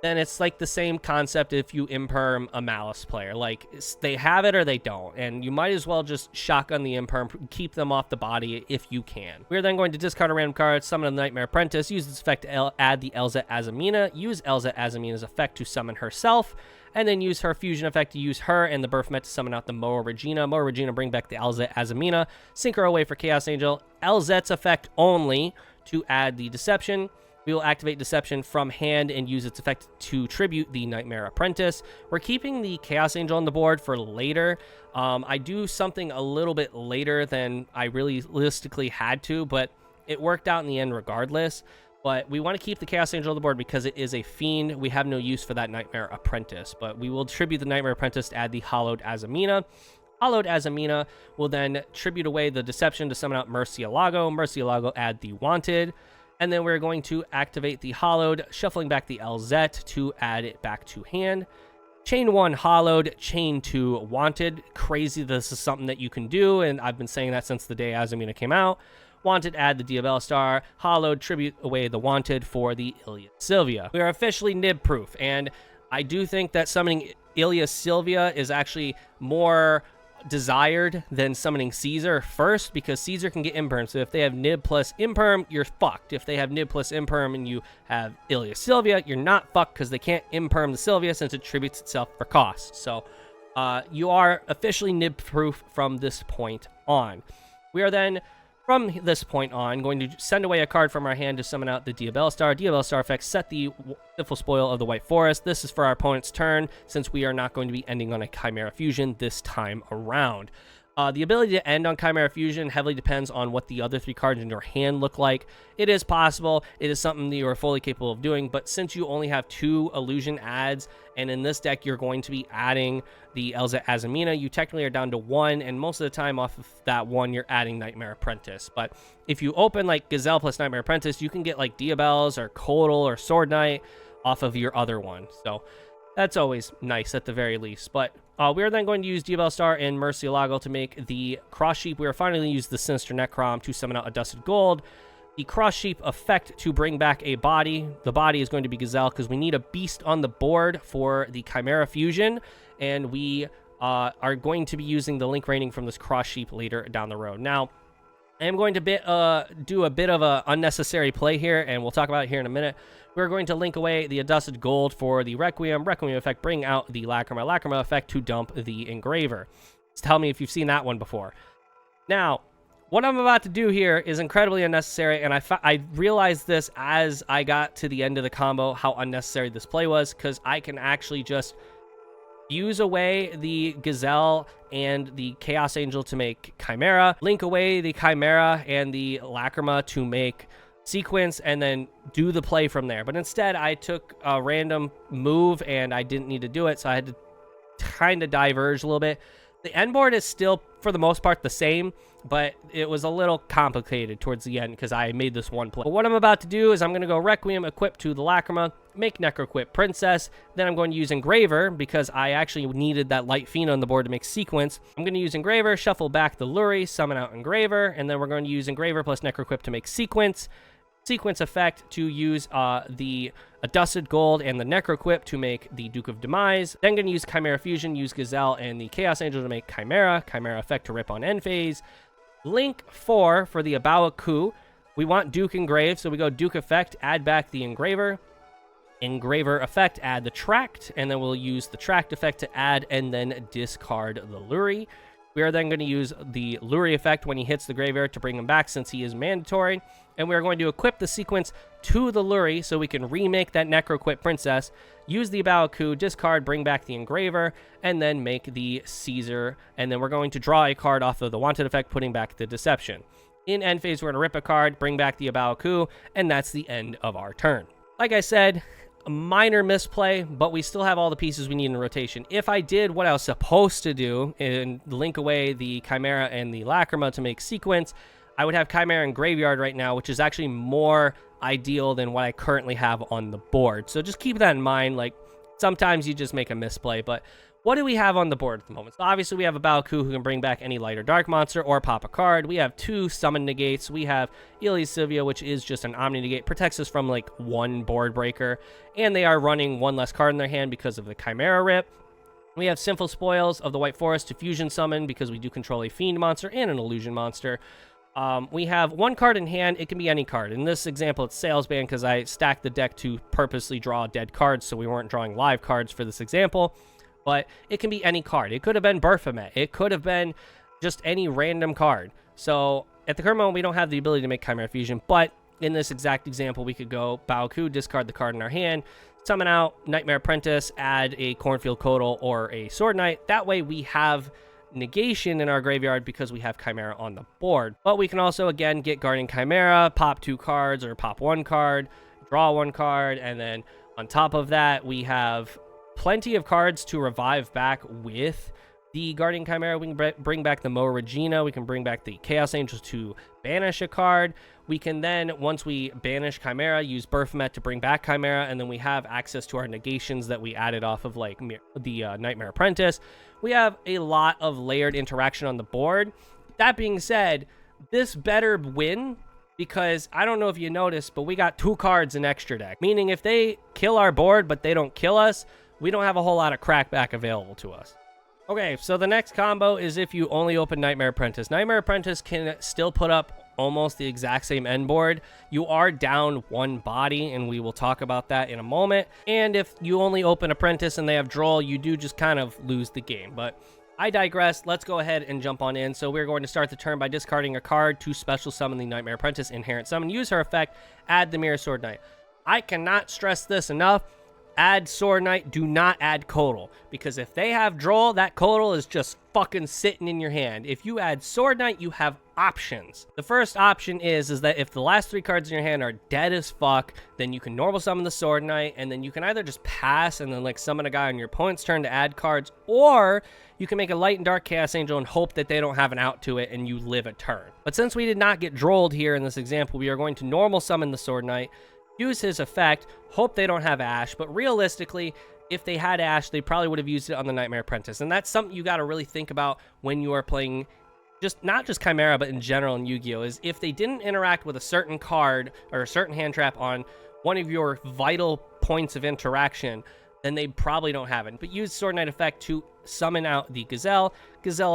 then it's like the same concept if you imperm a Malice player. Like, they have it or they don't, and you might as well just shotgun the imperm, keep them off the body if you can. We're then going to discard a random card, summon a Nightmare Apprentice, use this effect to add the Elzet Azamina, use Elzet Azamina's effect to summon herself, and then use her fusion effect to use her and the Baphomet to summon out the Moa Regina. Moa Regina, bring back the Elzet Azamina, sync her away for Chaos Angel, Elzet's effect only to add the Deception. We will activate Deception from hand and use its effect to tribute the Nightmare Apprentice. We're keeping the Chaos Angel on the board for later. I do something a little bit later than I realistically had to, but it worked out in the end regardless. But we want to keep the Chaos Angel on the board because it is a fiend. We have no use for that Nightmare Apprentice, but we will tribute the Nightmare Apprentice to add the Hollowed Azamina. Hollowed Azamina will then tribute away the Deception to summon out Murcielago. Murcielago add the Wanted. And then we're going to activate the Hollowed, shuffling back the Elzet to add it back to hand. Chain 1 Hollowed, Chain 2 Wanted. Crazy this is something that you can do, and I've been saying that since the day Azamina came out. Wanted, add the Diabella Star. Hollowed, tribute away the Wanted for the Ilia Sylvia. We are officially nib-proof, and I do think that summoning Ilia Sylvia is actually more desired than summoning Caesar first, because Caesar can get imperm. So if they have nib plus imperm, you're fucked. If they have nib plus imperm and you have Ilia Sylvia, you're not fucked because they can't imperm the Sylvia since it tributes itself for cost. So you are officially nib proof from this point on. We are then, from this point on, going to send away a card from our hand to summon out the Diabella Star. Diabella Star effect, set the Pitiful Spoil of the White Forest. This is for our opponent's turn, since we are not going to be ending on a Chimera Fusion this time around. The ability to end on Chimera Fusion heavily depends on what the other 3 cards in your hand look like. It is possible. It is something that you are fully capable of doing, but since you only have 2 illusion adds, and in this deck you're going to be adding the Elzet Azamina, you technically are down to 1, and most of the time off of that 1, you're adding Nightmare Apprentice. But if you open like Gazelle plus Nightmare Apprentice, you can get like Diabells or Codal or Sword Knight off of your other one. So that's always nice at the very least. But we are then going to use Diabella Star and Murcielago to make the Cross Sheep. We are finally going to use the Sinister Necrom to summon out a Dusted Gold. The Cross Sheep effect to bring back a body. The body is going to be Gazelle because we need a beast on the board for the Chimera Fusion. And we are going to be using the link rating from this Cross Sheep later down the road. Now, I am going to do a bit of a unnecessary play here, and we'll talk about it here in a minute. We're going to link away the Dusted Gold for the Requiem. Requiem effect, bring out the Lacrima. Lacrima effect to dump the Engraver. Just tell me if you've seen that one before. Now, what I'm about to do here is incredibly unnecessary, and I realized this as I got to the end of the combo, how unnecessary this play was, because I can actually just use away the Gazelle and the Chaos Angel to make Chimera, link away the Chimera and the Lacrima to make Sequence, and then do the play from there. But instead, I took a random move, and I didn't need to do it, so I had to kind of diverge a little bit. The end board is still, for the most part, the same, but it was a little complicated towards the end because I made this one play. But what I'm about to do is I'm going to go Requiem, equip to the Lacrima, make Necroquip Princess, then I'm going to use Engraver because I actually needed that Light Fiend on the board to make Sequence. I'm going to use Engraver, shuffle back the Luri, summon out Engraver, and then we're going to use Engraver plus Necroquip to make Sequence. Sequence effect to use the Dusted Gold and the Necroquip to make the Duke of Demise. Then going to use Chimera Fusion, use Gazelle and the Chaos Angel to make Chimera. Chimera effect to rip on end phase. Link 4 for the Abawa Coup. We want Duke Engrave, so we go Duke effect, add back the Engraver. Engraver effect, add the Tract, and then we'll use the Tract effect to add and then discard the Luri. We are then going to use the Luri effect when he hits the graveyard to bring him back since he is mandatory. And we are going to equip the Sequence to the Luri so we can remake that Necroquip Princess, use the Abawa Coup, discard, bring back the Engraver, and then make the Caesar. And then we're going to draw a card off of the Wanted effect, putting back the Deception. In end phase, we're going to rip a card, bring back the Abawa Coup, and that's the end of our turn. Like I said, a minor misplay, but we still have all the pieces we need in rotation. If I did what I was supposed to do and link away the Chimera and the Lacrima to make Sequence, I would have Chimera in graveyard right now, which is actually more ideal than what I currently have on the board. So just keep that in mind. Like, sometimes you just make a misplay, but what do we have on the board at the moment? So obviously we have a Baoku who can bring back any light or dark monster or pop a card. We have 2 summon negates. We have Ilia Sylvia, which is just an Omni negate, protects us from like 1 board breaker, and they are running 1 less card in their hand because of the Chimera rip. We have Sinful Spoils of the White Forest to fusion summon because we do control a fiend monster and an illusion monster. We have 1 card in hand. It can be any card. In this example, it's Salesman because I stacked the deck to purposely draw dead cards, so we weren't drawing live cards for this example. But it can be any card. It could have been Baphomet. It could have been just any random card. So at the current moment, we don't have the ability to make Chimera Fusion, but in this exact example, we could go Baoku, discard the card in our hand, summon out Nightmare Apprentice, add a Cornfield Codal or a Sword Knight. That way we have negation in our graveyard because we have Chimera on the board. But we can also, again, get Guardian Chimera, pop 2 cards or pop 1 card, draw 1 card, and then on top of that, we have plenty of cards to revive back with the Guardian Chimera. We can bring back the Moa Regina. We can bring back the Chaos Angels to banish a card. We can then, once we banish Chimera, use Baphomet to bring back Chimera, and then we have access to our negations that we added off of like the Nightmare Apprentice. We have a lot of layered interaction on the board. That being said, this better win because I don't know if you noticed, but we got 2 cards in extra deck, meaning if they kill our board but they don't kill us, we don't have a whole lot of crackback available to us. Okay, so the next combo is if you only open Nightmare Apprentice. Nightmare Apprentice can still put up almost the exact same end board. You are down 1 body, and we will talk about that in a moment. And if you only open Apprentice and they have Droll, you do just kind of lose the game. But I digress. Let's go ahead and jump on in. So we're going to start the turn by discarding a card to special summon the Nightmare Apprentice Inherent Summon. Use her effect, add the Mirror Sword Knight. I cannot stress this enough. Add Sword Knight, do not add Codal, because if they have Droll, that Codal is just fucking sitting in your hand. If you add Sword Knight, you have options. The first option is that if the last 3 cards in your hand are dead as fuck, then you can normal summon the Sword Knight, and then you can either just pass and then like summon a guy on your opponent's turn to add cards, or you can make a Light and Dark Chaos Angel and hope that they don't have an out to it and you live a turn. But since we did not get Drolled here in this example, we are going to normal summon the Sword Knight, use his effect, hope they don't have Ash, but realistically, if they had Ash, they probably would have used it on the Nightmare Apprentice, and that's something you got to really think about when you are playing not just Chimera, but in general in Yu-Gi-Oh! Is if they didn't interact with a certain card or a certain hand trap on one of your vital points of interaction, then they probably don't have it. But use Sword Knight effect to summon out the Gazelle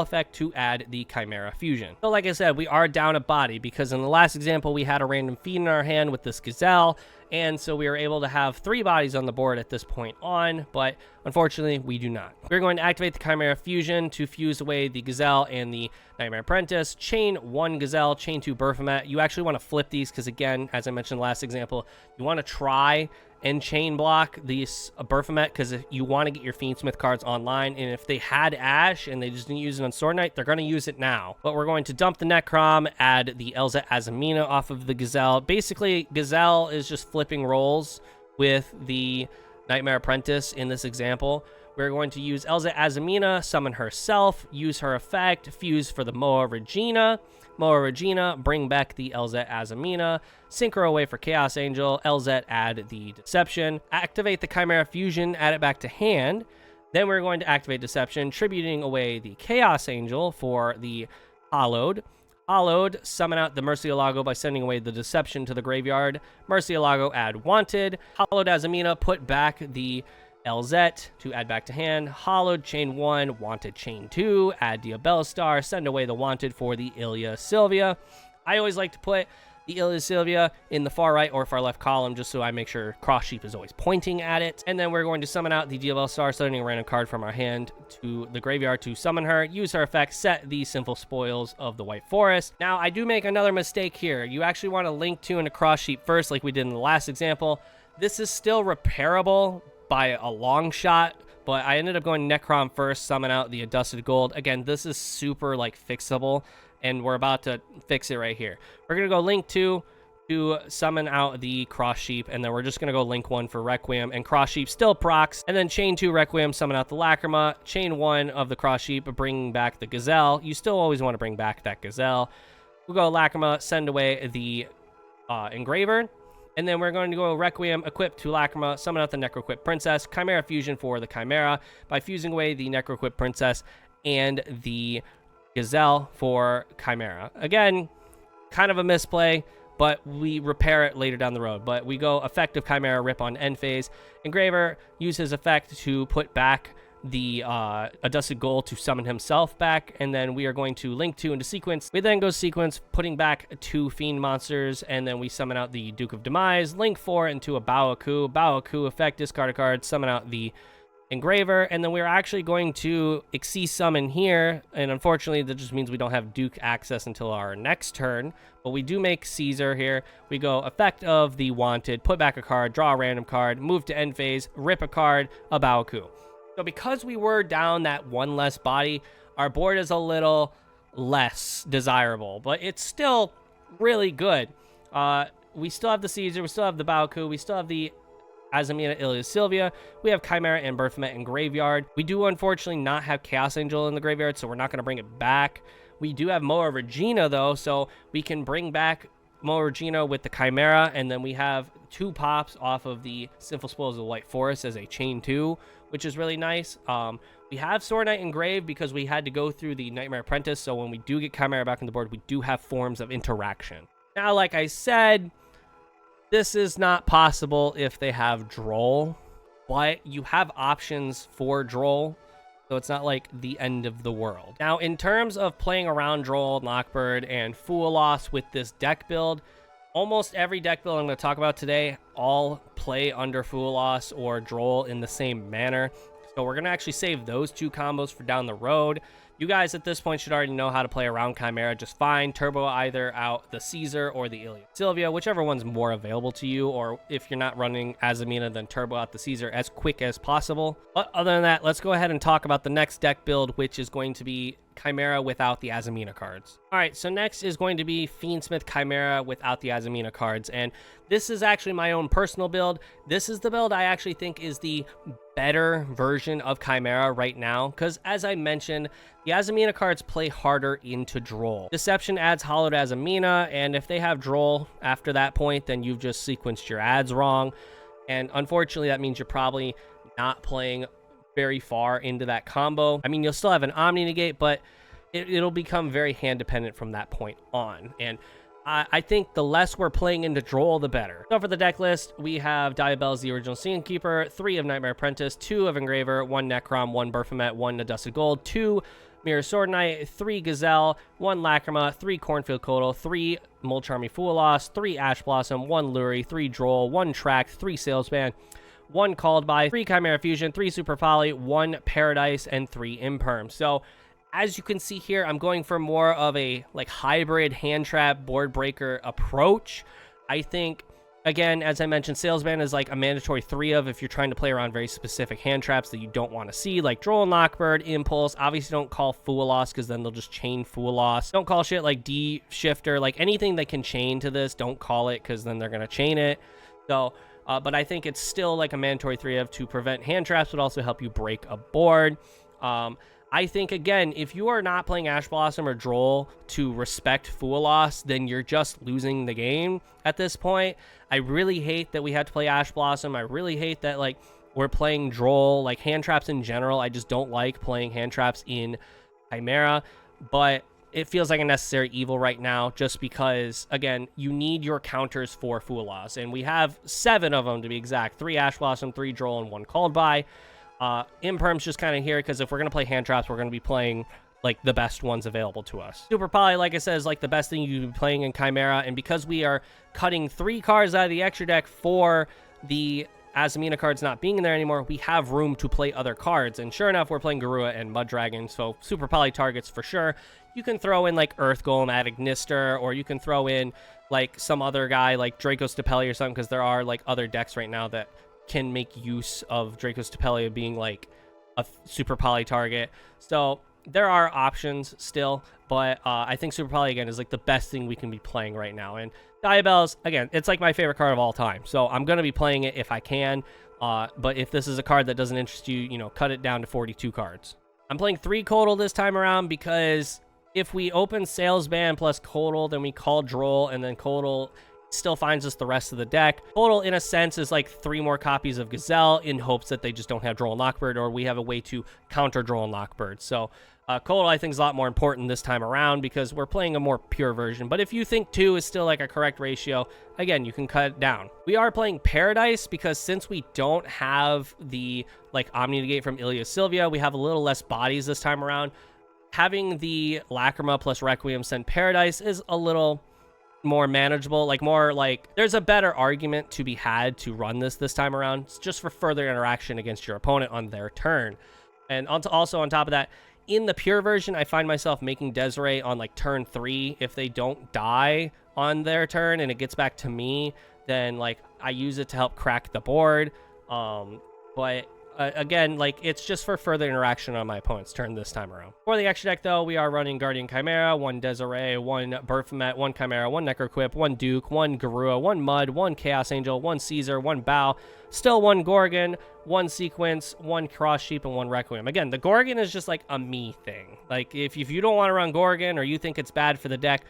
effect to add the Chimera Fusion. So like I said, we are down a body because in the last example, we had a random feed in our hand with this Gazelle, and so we were able to have 3 bodies on the board at this point on, but unfortunately, we do not. We're going to activate the Chimera Fusion to fuse away the Gazelle and the Nightmare Apprentice, chain 1 Gazelle, chain 2 Baphomet. You actually want to flip these because, again, as I mentioned in the last example, you want to try and chain block these Baphomet because if you want to get your Fiendsmith cards online, and if they had Ash and they just didn't use it on Sword Knight, they're going to use it now. But we're going to dump the Necrom, add the Elza Azamina off of the Gazelle. Basically, Gazelle is just flipping rolls with the Nightmare Apprentice in this example. We're going to use Elza Azamina, summon herself, use her effect, fuse for the Moa Regina. Moa Regina, bring back the Elza Azamina, sync her away for Chaos Angel, Elzet, add the Deception, activate the Chimera Fusion, add it back to hand. Then we're going to activate Deception, tributing away the Chaos Angel for the Hollowed. Hollowed, summon out the Murcielago by sending away the Deception to the graveyard. Murcielago, add Wanted. Hollowed Azamina, put back the Elzet to add back to hand. Hollowed, chain 1, Wanted, chain 2, add Diabella Star, send away the Wanted for the Ilia Sylvia. I always like to put the Ilia Sylvia in the far right or far left column just so I make sure Cross Sheep is always pointing at it. And then we're going to summon out the Diabella Star, sending a random card from our hand to the graveyard to summon her, use her effect, set the Sinful Spoils of the White Forest. Now, I do make another mistake here. You actually want to link to and a Cross Sheep first like we did in the last example. This is still repairable by a long shot, but I ended up going Necrom first, summon out the Adusted Gold. Again, this is super like fixable, and we're about to fix it right here. We're gonna go link 2 to summon out the Cross Sheep, and then we're just gonna go link 1 for Requiem, and Cross Sheep still procs, and then chain 2 Requiem, summon out the Lacrima, chain 1 of the Cross Sheep, bringing back the Gazelle. You still always want to bring back that Gazelle. We'll go Lacrima, send away the Engraver, And then we're going to go Requiem, equip to Lacrima, summon out the Necroquip Princess, Chimera Fusion for the Chimera by fusing away the Necroquip Princess and the Gazelle for Chimera. Again, kind of a misplay, but we repair it later down the road. But we go effective Chimera Rip on end phase. Engraver, use his effect to put back the Adjusted Goal to summon himself back, and then we are going to link 2 into sequence. We then go sequence, putting back 2 fiend monsters, and then we summon out the Duke of Demise, link 4 into a Baoku effect, discard a card, summon out the Engraver, and then we're actually going to Xyz summon here, and unfortunately that just means we don't have Duke access until our next turn, but we do make Caesar here. We go effect of the Wanted, put back a card, draw a random card, move to end phase, rip a card, a Baoku. So because we were down that one less body, our board is a little less desirable, but it's still really good. We still have the Caesar, we still have the Baoku, we still have the Azamina Ilia Sylvia, we have Chimera and Berthomet in Graveyard. We do unfortunately not have Chaos Angel in the Graveyard, so we're not going to bring it back. We do have Moa Regina though, so we can bring back Moa Regina with the Chimera, and then we have 2 pops off of the Sinful Spoils of the White Forest as a chain 2, which is really nice. We have Sword Knight engraved because we had to go through the Nightmare Apprentice, so when we do get Chimera back on the board, we do have forms of interaction. Now, like I said, this is not possible if they have Droll, but you have options for Droll, so it's not like the end of the world. Now, in terms of playing around Droll, Knockbird, and Fool Loss with this deck build, almost every deck build I'm going to talk about today all play under Fool Loss or Droll in the same manner. So we're going to actually save those 2 combos for down the road. You guys at this point should already know how to play around Chimera just fine. Turbo either out the Caesar or the Ilia Sylvia, whichever one's more available to you, or if you're not running Azamina, then turbo out the Caesar as quick as possible. But other than that, let's go ahead and talk about the next deck build, which is going to be Chimera without the Azamina cards. All right, so next is going to be Fiendsmith Chimera without the Azamina cards, and this is actually my own personal build. This is the build I actually think is the better version of Chimera right now, because as I mentioned, the Azamina cards play harder into Droll. Deception adds Hollow to Azamina, and if they have Droll after that point, then you've just sequenced your ads wrong, and unfortunately that means you're probably not playing very far into that combo. I mean, you'll still have an Omni Negate, but it'll become very hand dependent from that point on, and I think the less we're playing into Droll, the better. So for the deck list, we have Diabell's the original Scene Keeper, 3 of Nightmare Apprentice, 2 of Engraver, 1 Necrom, 1 Berthomet, 1 Adjusted Gold, 2 Mirror Sword Knight, 3 Gazelle, 1 Lacrima, 3 Cornfield Codal, 3 Molcharmy Fool Loss, 3 Ash Blossom, 1 Lurie, 3 Droll, 1 Tract, 3 Salesman, 1 Called By, 3 Chimera Fusion, 3 Super Poly, 1 Paradise, and 3 Imperm. So as you can see here, I'm going for more of a like hybrid hand trap board breaker approach. I think, again, as I mentioned, Salesman is like a mandatory 3 of if you're trying to play around very specific hand traps that you don't want to see, like Droll, Knockbird, Impulse. Obviously, don't call Fool Loss because then they'll just chain Fool Loss. Don't call shit like D Shifter, like anything that can chain to this. Don't call it because then they're gonna chain it. So, but I think it's still like a mandatory 3 of to prevent hand traps, but also help you break a board. I think, again, if you are not playing Ash Blossom or Droll to respect Fool Loss, then you're just losing the game at this point. I really hate that we had to play Ash Blossom. I really hate that, like, we're playing Droll, like, hand traps in general. I just don't like playing hand traps in Chimera, but it feels like a necessary evil right now just because, again, you need your counters for Fool Loss, and we have 7 of them to be exact. 3 Ash Blossom, 3 Droll, and 1 Called By. Imperm's just kind of here because if we're going to play hand traps, we're going to be playing like the best ones available to us. Super Poly, like I said, is like the best thing you can be playing in Chimera, and because we are cutting 3 cards out of the extra deck for the Azamina cards not being in there anymore, we have room to play other cards, and sure enough, we're playing Garua and Mud Dragon, so Super Poly targets for sure. You can throw in like Earth Golem, Adagnister, or you can throw in like some other guy like Draco Stapeli or something, because there are like other decks right now that can make use of Draco Stapelia being like a Super Poly target. So there are options still, but I think Super Poly, again, is like the best thing we can be playing right now. And Diabell's, again, it's like my favorite card of all time, so I'm going to be playing it if I can. But if this is a card that doesn't interest you, you know, cut it down to 42 cards. I'm playing 3 Codal this time around because if we open Salesman plus Codal, then we call Droll, and then Codal still finds us the rest of the deck. Total, in a sense, is like 3 more copies of Gazelle in hopes that they just don't have Droll and Lockbird, or we have a way to counter Droll and Lockbird. So Cold, I think, is a lot more important this time around because we're playing a more pure version. But if you think 2 is still like a correct ratio, again, you can cut it down. We are playing Paradise because since we don't have the like Omni Negate from Ilya Sylvia, we have a little less bodies this time around. Having the Lacrima plus Requiem send Paradise is a little more manageable, like more like there's a better argument to be had to run this time around. It's just for further interaction against your opponent on their turn. And also on top of that, in the pure version, I find myself making Desiree on like turn 3. If they don't die on their turn and it gets back to me, then like I use it to help crack the board. But again, like it's just for further interaction on my opponent's turn this time around. For the extra deck though, we are running Guardian Chimera, 1 Desiree, 1 Baphomet, 1 Chimera, 1 Necroquip, 1 Duke, 1 Garua, 1 Mud, 1 Chaos Angel, 1 Caesar, 1 Bow, still 1 Gorgon, 1 Sequence, 1 Cross Sheep, and 1 Requiem. Again, the Gorgon is just like a me thing. Like if you don't want to run Gorgon or you think it's bad for the deck,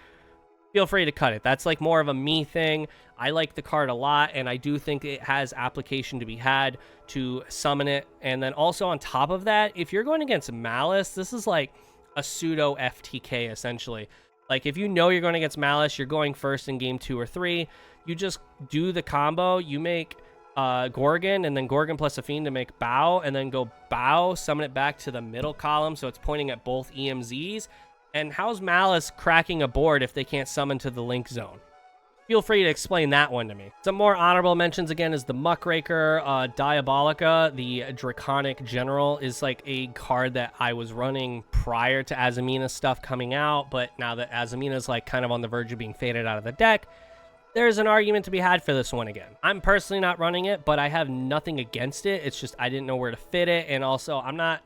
feel free to cut it. That's like more of a me thing. I like the card a lot, and I do think it has application to be had to summon it. And then also on top of that, if you're going against Malice, this is like a pseudo FTK essentially. Like if you know you're going against Malice, you're going first in game 2 or 3, you just do the combo. You make Gorgon and then Gorgon plus a Fiend to make Bow, and then go Bow, summon it back to the middle column so it's pointing at both EMZs. And how's Malice cracking a board if they can't summon to the link zone? Feel free to explain that one to me. Some more honorable mentions again is the Muckraker. Diabolica, the Draconic General, is like a card that I was running prior to Azamina's stuff coming out, but now that Azamina's like kind of on the verge of being faded out of the deck, there's an argument to be had for this one again. I'm personally not running it, but I have nothing against it. It's just I didn't know where to fit it, and also I'm not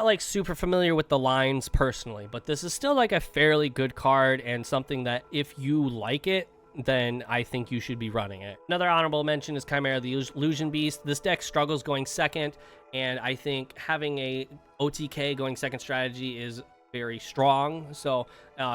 like super familiar with the lines personally, but this is still like a fairly good card and something that if you like it, then I think you should be running it. Another honorable mention is Chimera the Illusion Beast. This deck struggles going second, and I think having a OTK going second strategy is very strong. So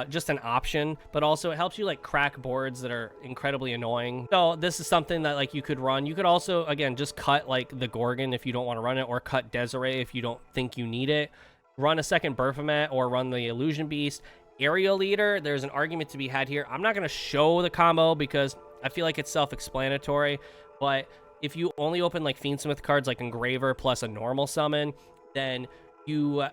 just an option, but also it helps you like crack boards that are incredibly annoying. So this is something that like you could run. You could also, again, just cut like the Gorgon if you don't want to run it, or cut Desiree if you don't think you need it. Run a second Baphomet or run the Illusion Beast. Aerial Leader, there's an argument to be had here. I'm not going to show the combo because I feel like it's self-explanatory, but if you only open like Fiendsmith cards like Engraver plus a normal summon, then you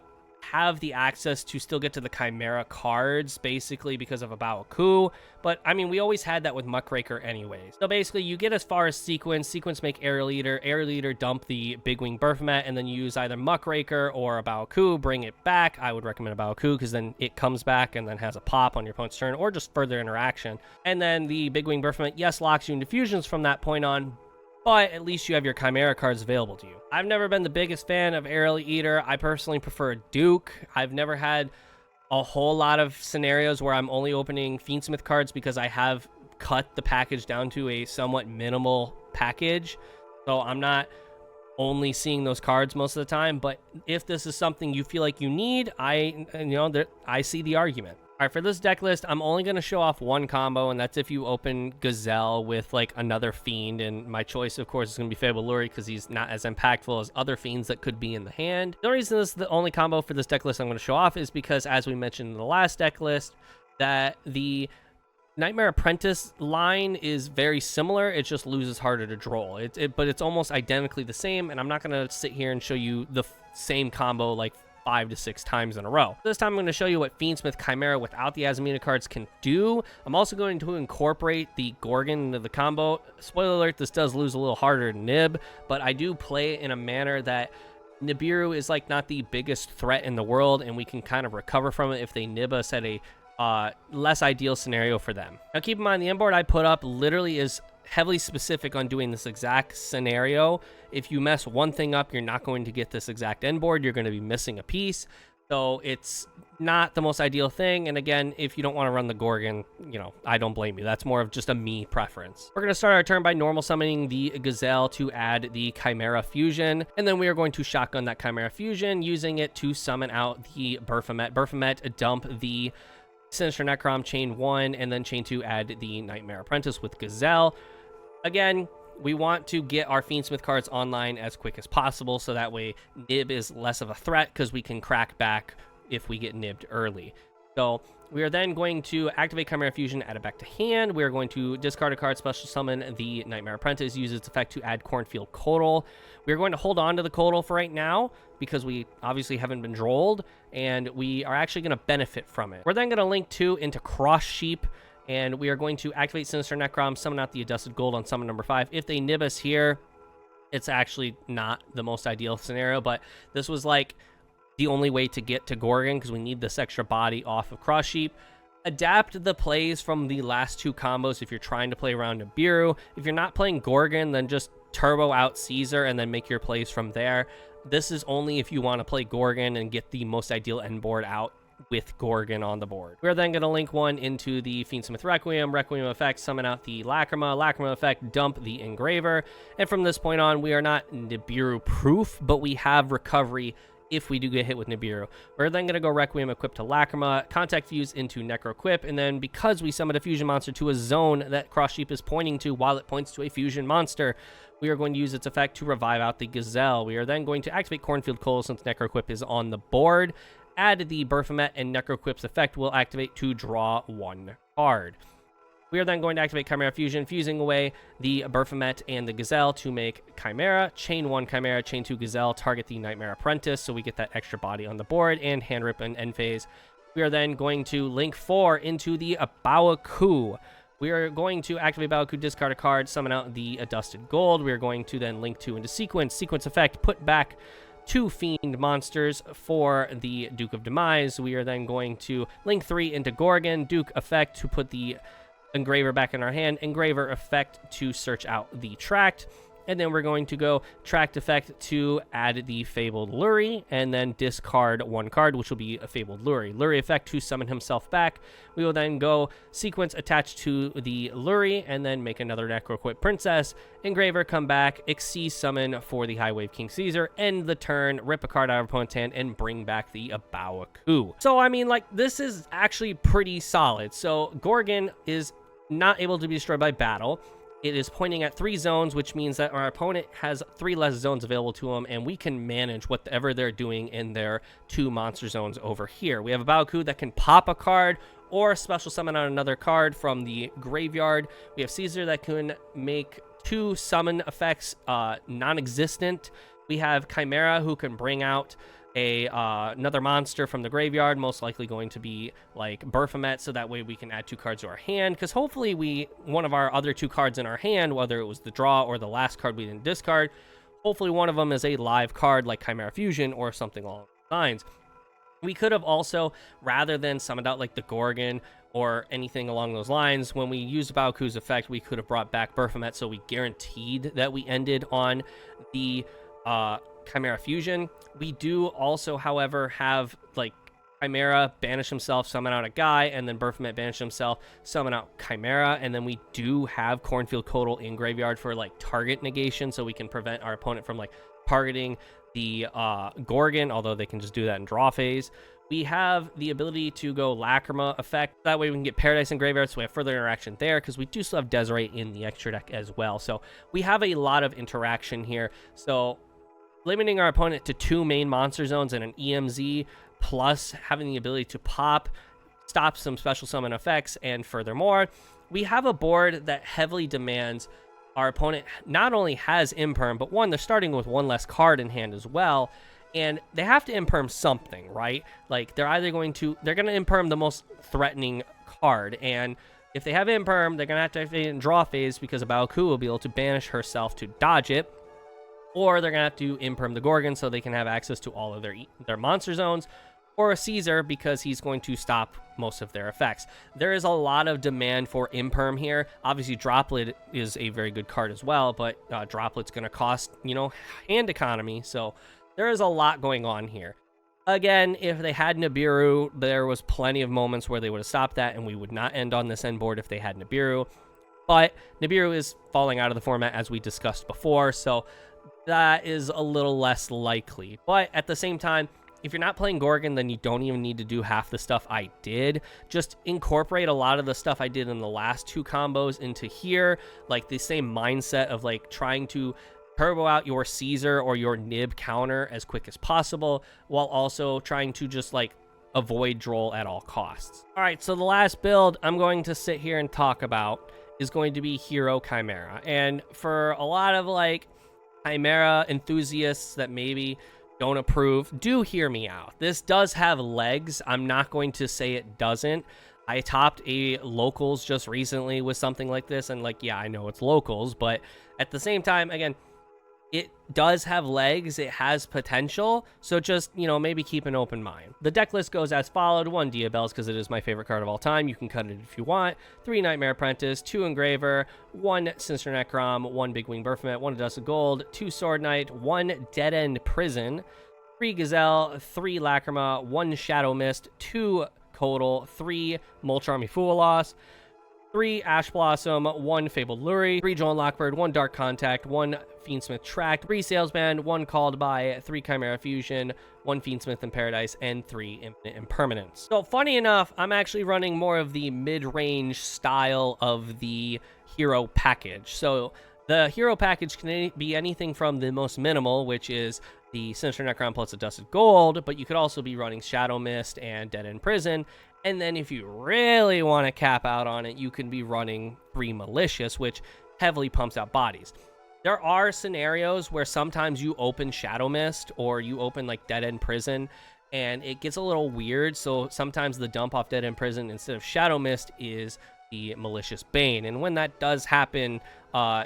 have the access to still get to the Chimera cards, basically because of a Baoku. But I mean, we always had that with Muckraker anyways. So basically, you get as far as Sequence make Aerial Leader dump the Big Wing Baphomet, and then you use either Muckraker or a Baoku, bring it back. I would recommend a Baoku because then it comes back and then has a pop on your opponent's turn, or just further interaction. And then the Big Wing Baphomet, yes, locks you into fusions from that point on, but at least you have your Chimera cards available to you. I've never been the biggest fan of Aerial Eater. I personally prefer Duke. I've never had a whole lot of scenarios where I'm only opening Fiendsmith cards because I have cut the package down to a somewhat minimal package. So I'm not only seeing those cards most of the time, but if this is something you feel like you need, I see the argument. All right, for this deck list, I'm only going to show off one combo, and that's if you open Gazelle with, like, another Fiend, and my choice, of course, is going to be Fable Luri because he's not as impactful as other Fiends that could be in the hand. The only reason this is the only combo for this deck list I'm going to show off is because, as we mentioned in the last deck list, that the Nightmare Apprentice line is very similar. It just loses harder to droll. But it's almost identically the same, and I'm not going to sit here and show you the same combo, like, 5 to 6 times in a row. This time I'm going to show you what Fiendsmith Chimera without the Azamina cards can do. I'm also going to incorporate the Gorgon into the combo. Spoiler alert, this does lose a little harder to nib, but I do play it in a manner that Nibiru is like not the biggest threat in the world, and we can kind of recover from it if they nib us at a less ideal scenario for them. Now keep in mind, the inboard I put up literally is heavily specific on doing this exact scenario. If you mess one thing up, you're not going to get this exact end board. You're going to be missing a piece. So it's not the most ideal thing. And again, if you don't want to run the Gorgon, I don't blame you. That's more of just a me preference. We're going to start our turn by normal summoning the Gazelle to add the Chimera Fusion. And then we are going to shotgun that Chimera Fusion, using it to summon out the Baphomet. Baphomet dump the Sinister Necrom, chain 1, and then chain 2, add the Nightmare Apprentice with Gazelle. Again, we want to get our Fiendsmith cards online as quick as possible, so that way nib is less of a threat, because we can crack back if we get nibbed early. So we are then going to activate Chimera Fusion, add it back to hand. We are going to discard a card, special summon the Nightmare Apprentice, use its effect to add Cornfield Codal. We are going to hold on to the Codal for right now, because we obviously haven't been drolled, and we are actually going to benefit from it. We're then going to link 2 into Cross Sheep, and we are going to activate Sinister Necrom, summon out the Adjusted Gold on summon number 5. If they nib us here, it's actually not the most ideal scenario, but this was like the only way to get to Gorgon, because we need this extra body off of Cross Sheep. Adapt the plays from the last 2 combos if you're trying to play around Nibiru. If you're not playing Gorgon, then just turbo out Caesar and then make your plays from there. This is only if you want to play Gorgon and get the most ideal end board out with Gorgon on the board. We're then going to link 1 into the Fiendsmith Requiem effect, summon out the Lacrima effect, dump the Engraver, and from this point on, we are not Nibiru proof, but we have recovery if we do get hit with Nibiru. We're then going to go Requiem equip to Lacrima, Contact Fuse into Necro equip, and then because we summoned a fusion monster to a zone that Cross Sheep is pointing to while it points to a fusion monster, we are going to use its effect to revive out the Gazelle. We are then going to activate Cornfield Codal since Necro equip is on the board. Add the Berfomet, and Necro equip's effect will activate to draw 1 card. We are then going to activate Chimera Fusion, fusing away the Berfomet and the Gazelle to make Chimera. Chain 1 Chimera, chain 2 Gazelle, target the Nightmare Apprentice, so we get that extra body on the board, and hand rip and end phase. We are then going to link 4 into the Baoku. We are going to activate Baoku, discard a card, summon out the Adjusted Gold. We are going to then link 2 into Sequence effect, put back 2 Fiend monsters for the Duke of Demise. We are then going to link 3 into Gorgon, Duke effect to put the Engraver back in our hand, Engraver effect to search out the Tract, and then we're going to go Tract effect to add the Fabled Lurie, and then discard 1 card, which will be a Fabled Lurie. Lurie effect to summon himself back. We will then go Sequence attached to the Lurie, and then make another Necroquip Princess. Engraver come back, Xyz summon for the High Wave King Caesar, end the turn, rip a card out of opponent's hand, and bring back the Baoku. So, I mean, like, this is actually pretty solid. So, Gorgon is not able to be destroyed by battle. It is pointing at 3 zones, which means that our opponent has 3 less zones available to them, and we can manage whatever they're doing in their 2 monster zones over here. We have a Baoku that can pop a card or special summon on another card from the graveyard. We have Caesar that can make 2 summon effects non-existent. We have Chimera who can bring out another monster from the graveyard, most likely going to be like Berfomet, so that way we can add 2 cards to our hand, because hopefully one of our other 2 cards in our hand, whether it was the draw or the last card we didn't discard, hopefully one of them is a live card like Chimera Fusion or something along those lines. We could have also, rather than summoned out like the Gorgon or anything along those lines, when we used Baoku's effect, we could have brought back Berfomet, so we guaranteed that we ended on the Chimera Fusion. We do also, however, have like Chimera banish himself, summon out a guy, and then Berfomet banish himself, summon out Chimera, and then we do have Cornfield Codal in graveyard for like target negation, so we can prevent our opponent from like targeting the Gorgon, although they can just do that in draw phase. We have the ability to go Lacrima effect. That way we can get Paradise in graveyard, so we have further interaction there, because we do still have Desiree in the extra deck as well. So we have a lot of interaction here. So limiting our opponent to 2 main monster zones and an EMZ, plus having the ability to pop, stop some special summon effects, and furthermore, we have a board that heavily demands our opponent not only has imperm, but 1, they're starting with 1 less card in hand as well, and they have to imperm something, right? Like, they're going to imperm the most threatening card, and if they have imperm, they're going to have to activate it in draw phase, because a Baoku will be able to banish herself to dodge it, or they're going to have to imperm the Gorgon so they can have access to all of their monster zones, or a Caesar because he's going to stop most of their effects. There is a lot of demand for imperm here. Obviously, Droplet is a very good card as well, but Droplet's going to cost, hand economy, so there is a lot going on here. Again, if they had Nibiru, there was plenty of moments where they would have stopped that, and we would not end on this end board if they had Nibiru. But Nibiru is falling out of the format, as we discussed before, so that is a little less likely. But at the same time, If you're not playing Gorgon, then you don't even need to do half the stuff I did. Just incorporate a lot of the stuff I did in the last 2 combos into here, like the same mindset of like trying to turbo out your Caesar or your nib counter as quick as possible, while also trying to just like avoid droll at all costs. All right, so the last build I'm going to sit here and talk about is going to be Hero Chimera. And for a lot of like Chimera enthusiasts that maybe don't approve, do hear me out. This does have legs. I'm not going to say it doesn't. I topped a locals just recently with something like this, and like, yeah, I know it's locals, but at the same time, again, it does have legs, it has potential, so just, you know, maybe keep an open mind. The deck list goes as followed: 1 Diabells, because it is my favorite card of all time. You can cut it if you want. 3 Nightmare Apprentice, 2 Engraver, 1 Sinister Necrom, 1 Big Wing Baphomet, 1 Dust of Gold, 2 Sword Knight, 1 Dead End Prison, 3 Gazelle, 3 Lacrima, 1 Shadow Mist, 2 Codal, 3 Mulch Army Fualos, 3 Ash Blossom, 1 Fabled Lurie, 3 Joan Lockbird, 1 Dark Contact, 1 Fiendsmith Tract, 3 Salesman, 1 Called By, 3 Chimera Fusion, 1 Fiendsmith in Paradise, and 3 Infinite Impermanence. So funny enough, I'm actually running more of the mid-range style of the hero package. So the hero package can be anything from the most minimal, which is the Sinister Necron plus a Dusted Gold, but you could also be running Shadow Mist and Dead End Prison. And then if you really want to cap out on it, you can be running 3 Malicious, which heavily pumps out bodies. There are scenarios where sometimes you open Shadow Mist or you open like Dead End Prison, and it gets a little weird. So sometimes the dump off Dead End Prison instead of Shadow Mist is the Malicious Bane. And when that does happen,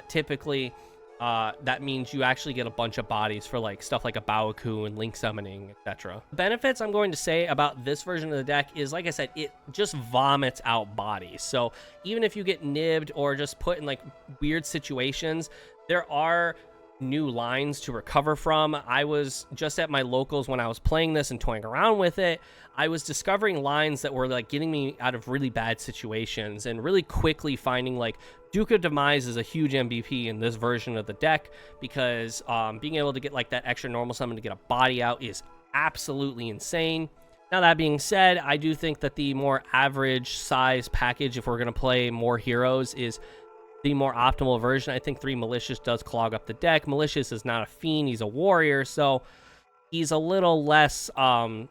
typically that means you actually get a bunch of bodies for like stuff like a Baoku and Link Summoning, etc. Benefits I'm going to say about this version of the deck is, like I said, it just vomits out bodies. So even if you get nibbed or just put in like weird situations, there are new lines to recover from. I was just at my locals when I was playing this and toying around with it. I was discovering lines that were like getting me out of really bad situations, and really quickly finding like Duke of Demise is a huge MVP in this version of the deck, because being able to get like that extra normal summon to get a body out is absolutely insane. Now, that being said, I do think that the more average size package, if we're going to play more heroes, is the more optimal version. I think 3 Malicious does clog up the deck. Malicious is not a fiend, he's a warrior, so he's a little less bond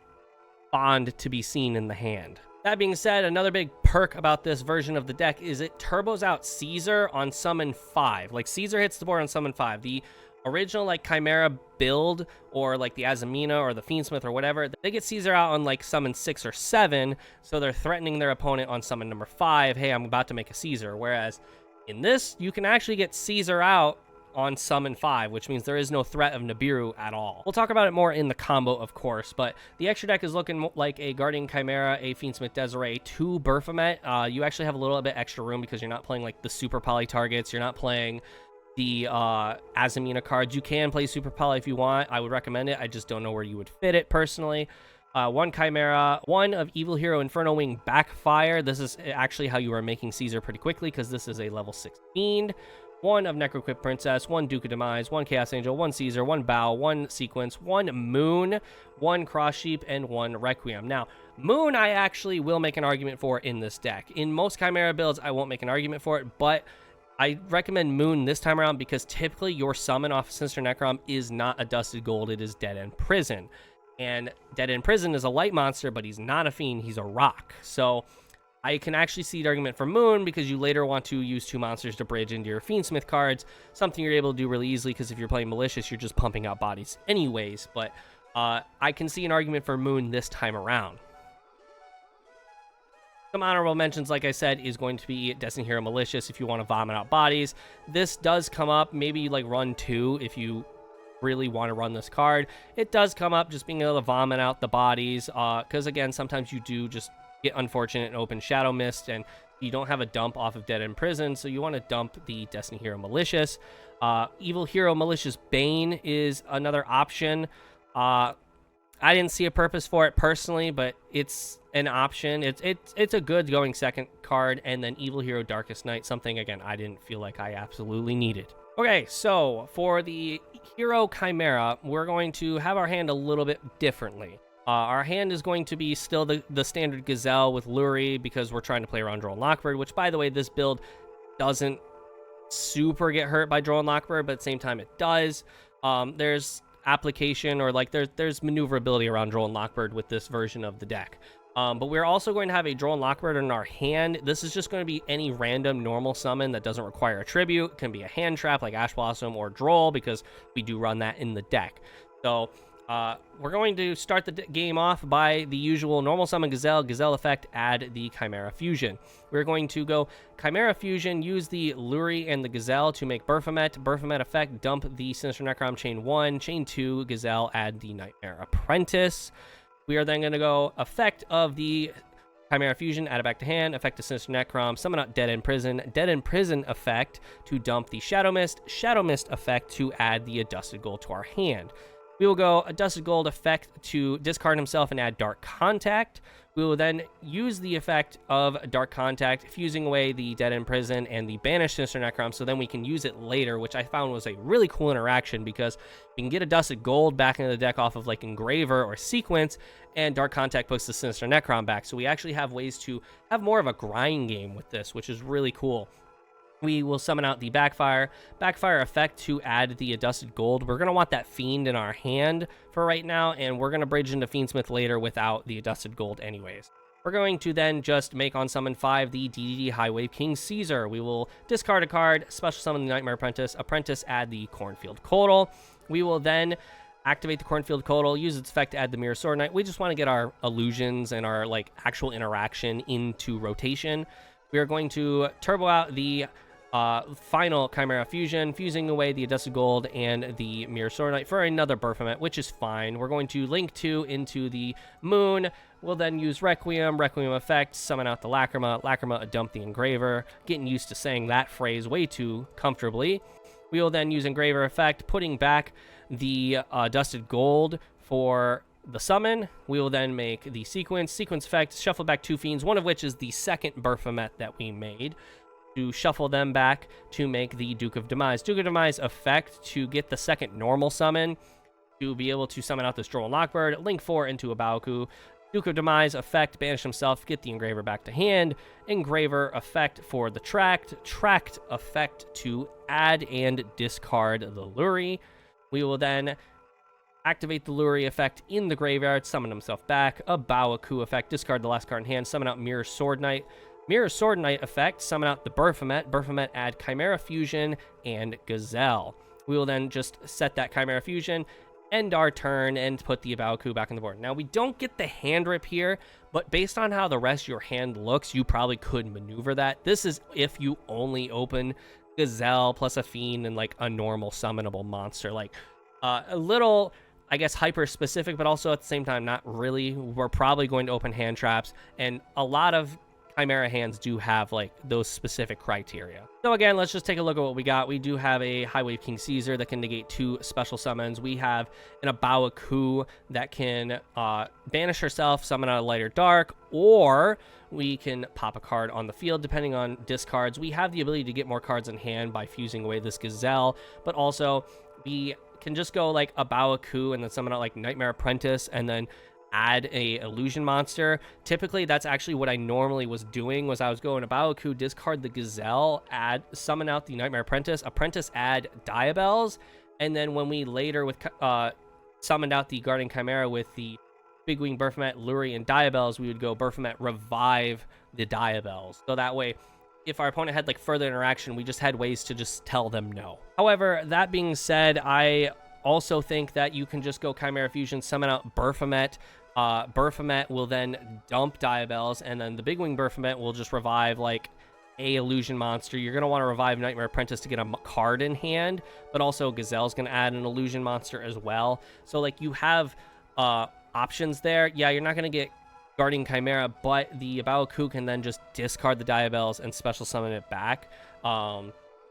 to be seen in the hand. That being said, another big perk about this version of the deck is it turbos out Caesar on summon 5. Like, Caesar hits the board on summon 5. The original like Chimera build, or like the Azamina or the Fiendsmith or whatever, they get Caesar out on like summon 6 or 7, so they're threatening their opponent on summon number 5. Hey, I'm about to make a Caesar. Whereas in this, you can actually get Caesar out on summon 5, which means there is no threat of Nibiru at all. We'll talk about it more in the combo, of course, but the extra deck is looking like a Guardian Chimera, a Fiendsmith Desiree, 2 Baphomet. You actually have a little bit extra room because you're not playing like the super poly targets. You're not playing the Azamina cards. You can play super poly if you want. I would recommend it. I just don't know where you would fit it personally. 1 Chimera, 1 of Evil Hero Inferno Wing Backfire. This is actually how you are making Caesar pretty quickly, because this is a level 6 Fiend. 1 of Necroquip Princess, 1 Duke of Demise, 1 Chaos Angel, 1 Caesar, 1 Bow, 1 Sequence, 1 Moon, 1 Cross Sheep, and 1 Requiem. Now, Moon I actually will make an argument for in this deck. In most Chimera builds, I won't make an argument for it, but I recommend Moon this time around because typically your summon off of Sinister Necrom is not a Dusted Gold, it is Dead End Prison. And Dead End Prison is a light monster, but he's not a fiend, he's a rock. So I can actually see the argument for Moon, because you later want to use 2 monsters to bridge into your Fiendsmith cards, something you're able to do really easily, because if you're playing Malicious, you're just pumping out bodies anyways. But I can see an argument for Moon this time around. Some honorable mentions, like I said, is going to be Destiny Hero Malicious if you want to vomit out bodies. This does come up, maybe like run 2 if you really want to run this card. It does come up just being able to vomit out the bodies, because again, sometimes you do just get unfortunate and open Shadow Mist, and you don't have a dump off of Dead End Prison, so you want to dump the Destiny Hero Malicious. Evil Hero Malicious Bane is another option. I didn't see a purpose for it personally, but it's an option. It's a good going second card. And then Evil Hero Darkest Night, something again I didn't feel like I absolutely needed. Okay, so for the Hero Chimera, we're going to have our hand a little bit differently. Our hand is going to be still the standard Gazelle with Luri because we're trying to play around Droll and Lockbird, which, by the way, this build doesn't super get hurt by Droll and Lockbird, but at the same time it does. There's application, or like there's maneuverability around Droll and Lockbird with this version of the deck. But we're also going to have a Droll and Lockbird in our hand. This is just going to be any random normal summon that doesn't require a tribute. It can be a hand trap like Ash Blossom or Droll, because we do run that in the deck. So we're going to start the game off by the usual normal summon Gazelle, Gazelle effect, add the Chimera Fusion. We're going to go Chimera Fusion, use the Luri and the Gazelle to make Baphomet. Baphomet effect, dump the Sinister Necrom chain 1, chain 2, Gazelle, add the Nightmare Apprentice. We are then going to go effect of the Chimera Fusion, add it back to hand, effect of Sinister Necrom, summon out Dead in Prison effect to dump the Shadow Mist effect to add the Adusted Gold to our hand. We will go Adusted Gold effect to discard himself and add Dark Contact. We will then use the effect of Dark Contact, fusing away the Dead in Prison and the Banished Sinister Necrom, so then we can use it later, which I found was a really cool interaction, because we can get Adusted Gold back into the deck off of like Engraver or Sequence, and Dark Contact puts the Sinister Necrom back. So we actually have ways to have more of a grind game with this, which is really cool. We will summon out the Backfire effect to add the Adusted Gold. We're going to want that Fiend in our hand for right now, and we're going to bridge into Fiendsmith later without the Adusted Gold anyways. We're going to then just make on summon 5 the DDD High Wave King Caesar. We will discard a card, special summon the Nightmare Apprentice, add the Cornfield Coatl. We will then activate the Cornfield Coatl, use its effect to add the Mirror Sword Knight. We just want to get our illusions and our like actual interaction into rotation. We are going to turbo out the final Chimera Fusion, fusing away the Adusted Gold and the Mirror Sword Knight for another Baphomet, which is fine. We're going to link 2 into the Moon. We'll then use Requiem effect, summon out the Lacrima, dump the Engraver. Getting used to saying that phrase way too comfortably. We will then use Engraver effect, putting back the Adusted Gold for the summon. We will then make the sequence effect, shuffle back 2 Fiends, one of which is the second Baphomet that we made, to shuffle them back to make the Duke of Demise effect to get the second normal summon, to be able to summon out this Droll and Lockbird, link 4 into a Baoku. Duke of Demise effect, banish himself, get the Engraver back to hand. Engraver effect for the Tract effect to add and discard the Luri. We will then activate the Luri effect in the graveyard, summon himself back. A Baoku effect, discard the last card in hand, summon out Mirror Sword Knight. Mirror Sword Knight effect, summon out the Baphomet, add Chimera Fusion and Gazelle. We will then just set that Chimera Fusion, end our turn, and put the Baoku back on the board. Now, we don't get the hand rip here, but based on how the rest of your hand looks, you probably could maneuver that. This is if you only open Gazelle plus a Fiend and like a normal summonable monster. Like a little, I guess, hyper specific, but also at the same time, not really. We're probably going to open hand traps, and a lot of Chimera hands do have like those specific criteria. So again, let's just take a look at what we got. We do have a High Wave King Caesar that can negate 2 special summons. We have an Baoku that can banish herself, summon out a Light or Dark, or we can pop a card on the field depending on discards. We have the ability to get more cards in hand by fusing away this Gazelle, but also we can just go like a Baoku and then summon out like Nightmare Apprentice and then add a illusion monster. Typically, that's actually what I normally was doing, was I was going to Baoku, discard the Gazelle, summon out the Nightmare Apprentice, add Diabells, and then when we later with summoned out the Guardian Chimera with the Big Wing Baphomet, Luri, and Diabells, we would go Baphomet, revive the Diabells. So that way, if our opponent had like further interaction, we just had ways to just tell them no. However, that being said, I also think that you can just go Chimera Fusion, summon out Baphomet. Baphomet will then dump Diabells, and then the Big Wing Baphomet will just revive like a illusion monster. You're going to want to revive Nightmare Apprentice to get a card in hand, but also Gazelle's going to add an illusion monster as well. So like you have options there. Yeah, you're not going to get Guardian Chimera, but the Baoku can then just discard the Diabells and special summon it back.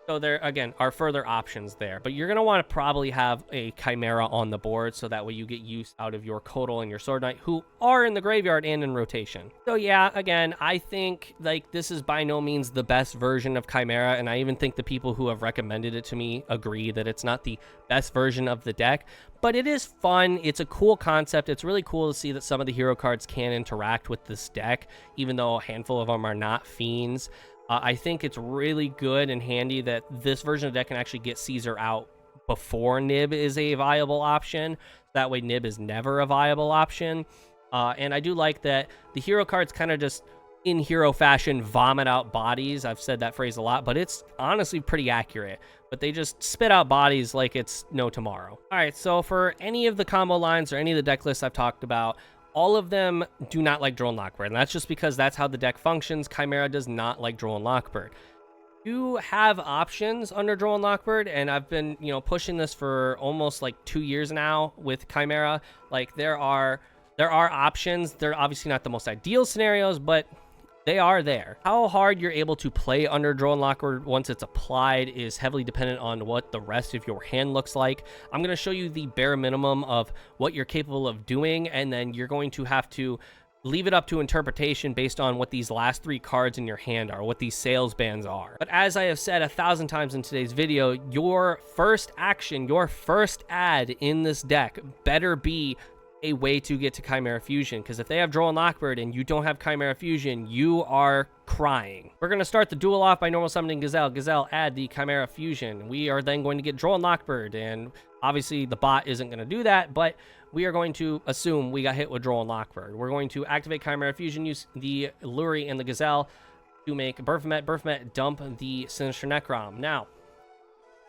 So there, again, are further options there. But you're going to want to probably have a Chimera on the board, so that way you get use out of your Kotal and your Sword Knight, who are in the graveyard and in rotation. So yeah, again, I think, like, this is by no means the best version of Chimera, and I even think the people who have recommended it to me agree that it's not the best version of the deck. But it is fun. It's a cool concept. It's really cool to see that some of the hero cards can interact with this deck, even though a handful of them are not fiends. I think it's really good and handy that this version of the deck can actually get Caesar out before Nib is a viable option. That way Nib is never a viable option. And I do like that the hero cards kind of just, in hero fashion, vomit out bodies. I've said that phrase a lot, but it's honestly pretty accurate. But they just spit out bodies like it's no tomorrow. All right, so for any of the combo lines or any of the deck lists I've talked about, all of them do not like Drone Lockbird, and that's just because that's how the deck functions. Chimera does not like Drone Lockbird. You have options under Drone Lockbird, and I've been, pushing this for almost like 2 years now with Chimera. Like, there are options. They're obviously not the most ideal scenarios, but they are there. How hard you're able to play under Drone Lockbird once it's applied is heavily dependent on what the rest of your hand looks like. I'm going to show you the bare minimum of what you're capable of doing, and then you're going to have to leave it up to interpretation based on what these last 3 cards in your hand are, what these sales bands are. But as I have said 1,000 times in today's video, your first action, your first ad in this deck better be a way to get to Chimera Fusion, because if they have Drone Lockbird and you don't have Chimera Fusion, you are crying. We're going to start the duel off by normal summoning Gazelle. Gazelle, add the Chimera Fusion. We are then going to get Drone Lockbird, and obviously the bot isn't going to do that, but we are going to assume we got hit with Drone Lockbird. We're going to activate Chimera Fusion, use the Luri and the Gazelle to make Berfomet. Berfomet, dump the Sinister Necrom. Now,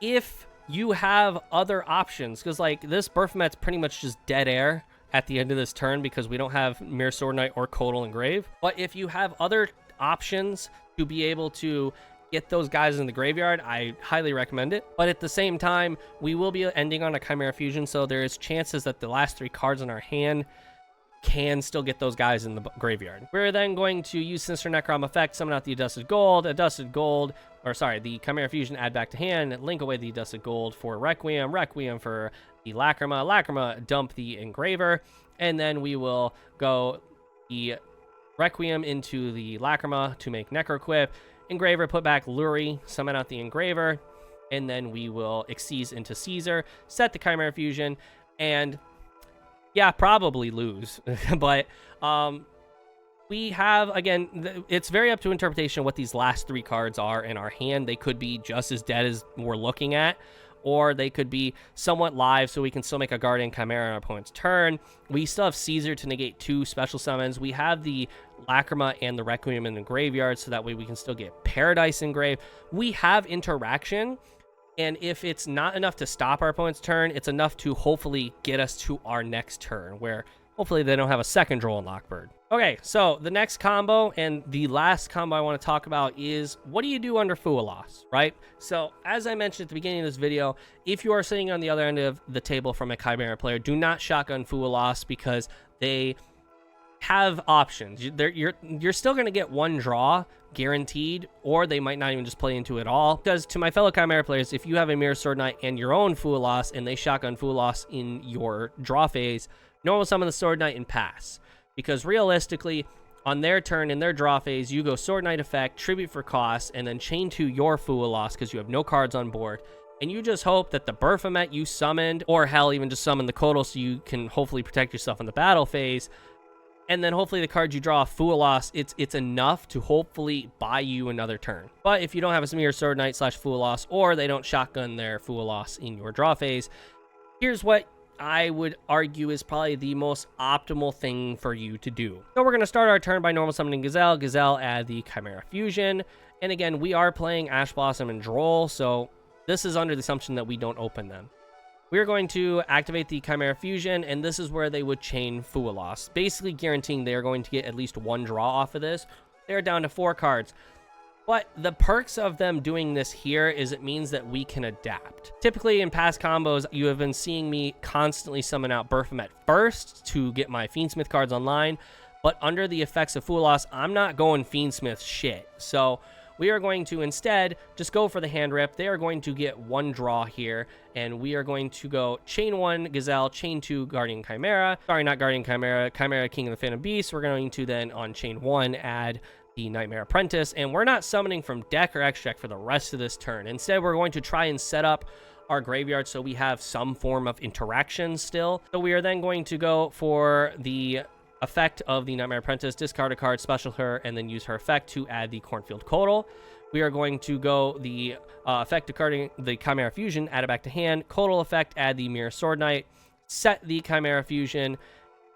if you have other options, because like this Berfomet's pretty much just dead air at the end of this turn because we don't have Mirror Sword Knight or Kotal Engrave. But if you have other options to be able to get those guys in the graveyard, I highly recommend it. But at the same time, we will be ending on a Chimera Fusion, so there is chances that the last 3 cards in our hand can still get those guys in the graveyard. We're then going to use Sinister Necrom effect, summon out the Adusted Gold, the Chimera Fusion, add back to hand, link away the Adusted Gold for Requiem, Requiem for the Lacrima, Lacrima, dump the Engraver, and then we will go the Requiem into the Lacrima to make Necroquip, Engraver, put back Luri, summon out the Engraver, and then we will Xyz into Caesar, set the Chimera Fusion, and yeah, probably lose. But we have, again, it's very up to interpretation what these last 3 cards are in our hand. They could be just as dead as we're looking at, or they could be somewhat live, so we can still make a Guardian Chimera on our opponent's turn. We still have Caesar to negate 2 special summons. We have the Lacrima and the Requiem in the graveyard, so that way we can still get Paradise Engrave. We have interaction, and if it's not enough to stop our opponent's turn, it's enough to hopefully get us to our next turn, where hopefully they don't have a second Drone Lockbird. Okay, so the next combo and the last combo I want to talk about is, what do you do under Fualos, right? So as I mentioned at the beginning of this video, if you are sitting on the other end of the table from a Chimera player, do not shotgun Fualos, because they have options. You're still going to get 1 draw guaranteed, or they might not even just play into it all. Because to my fellow Chimera players, if you have a Mirror Sword Knight and your own Fualos and they shotgun Fualos in your draw phase, normal summon the Sword Knight and pass. Because realistically, on their turn, in their draw phase, you go Sword Knight effect, Tribute for cost, and then chain to your Fualos because you have no cards on board. And you just hope that the Berfomet you summoned, or hell, even just summon the Kotal so you can hopefully protect yourself in the battle phase. And then hopefully the cards you draw, Fualos, it's enough to hopefully buy you another turn. But if you don't have a Mirror Sword Knight / Fualos, or they don't shotgun their Fualos in your draw phase, here's what I would argue is probably the most optimal thing for you to do. So we're going to start our turn by normal summoning Gazelle. Gazelle, add the Chimera Fusion. And again, we are playing Ash Blossom and Droll, so this is under the assumption that we don't open them. We're going to activate the Chimera Fusion, and this is where they would chain Fualos, basically guaranteeing they are going to get at least 1 draw off of this. They're down to 4 cards. But the perks of them doing this here is it means that we can adapt. Typically in past combos, you have been seeing me constantly summon out Berfomet first to get my Fiendsmith cards online. But under the effects of Fualos, I'm not going Fiendsmith shit. So we are going to instead just go for the hand rip. They are going to get one draw here, and we are going to go chain 1 Gazelle, chain 2 Guardian Chimera. Sorry, not Guardian Chimera, Chimera King of the Phantom Beast. We're going to then on chain 1 add the Nightmare Apprentice, and we're not summoning from deck or extract for the rest of this turn. Instead, we're going to try and set up our graveyard so we have some form of interaction still. So we are then going to go for the effect of the Nightmare Apprentice, discard a card, special her, and then use her effect to add the Cornfield Codal. We are going to go the effect discarding the Chimera Fusion, add it back to hand, Codal effect, add the Mirror Sword Knight, set the Chimera Fusion,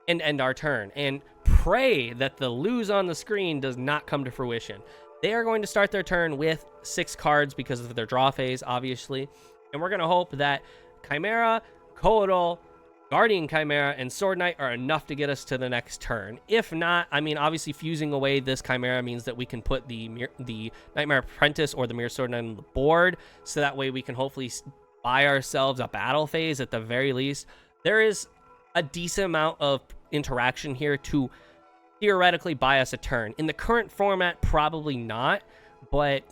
and end our turn. And pray that the lose on the screen does not come to fruition. They are going to start their turn with 6 cards because of their draw phase, obviously. And we're going to hope that Chimera, Codal, Guardian Chimera, and Sword Knight are enough to get us to the next turn. If not, I mean, obviously fusing away this Chimera means that we can put the Nightmare Apprentice or the Mirror Sword Knight on the board, so that way we can hopefully buy ourselves a battle phase at the very least. There is a decent amount of interaction here to theoretically buy us a turn. In the current format, probably not, but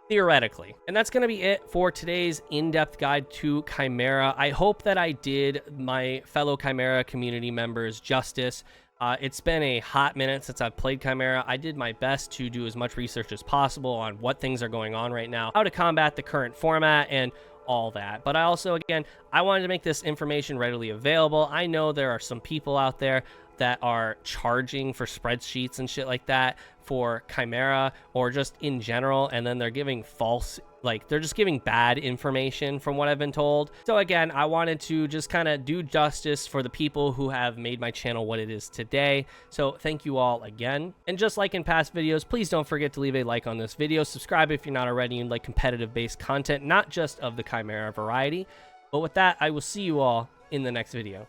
theoretically. And that's going to be it for today's in-depth guide to Chimera. I hope that I did my fellow Chimera community members justice. It's been a hot minute since I've played Chimera. I did my best to do as much research as possible on what things are going on right now, how to combat the current format, and all that. But I also, again, I wanted to make this information readily available. I know there are some people out there that are charging for spreadsheets and shit like that for Chimera or just in general, and then they're giving false, like, they're just giving bad information from what I've been told. So again, I wanted to just kind of do justice for the people who have made my channel what it is today. So thank you all again. And just like in past videos, please don't forget to leave a like on this video, subscribe if you're not already, and like competitive based content, not just of the Chimera variety. But with that, I will see you all in the next video.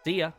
See ya.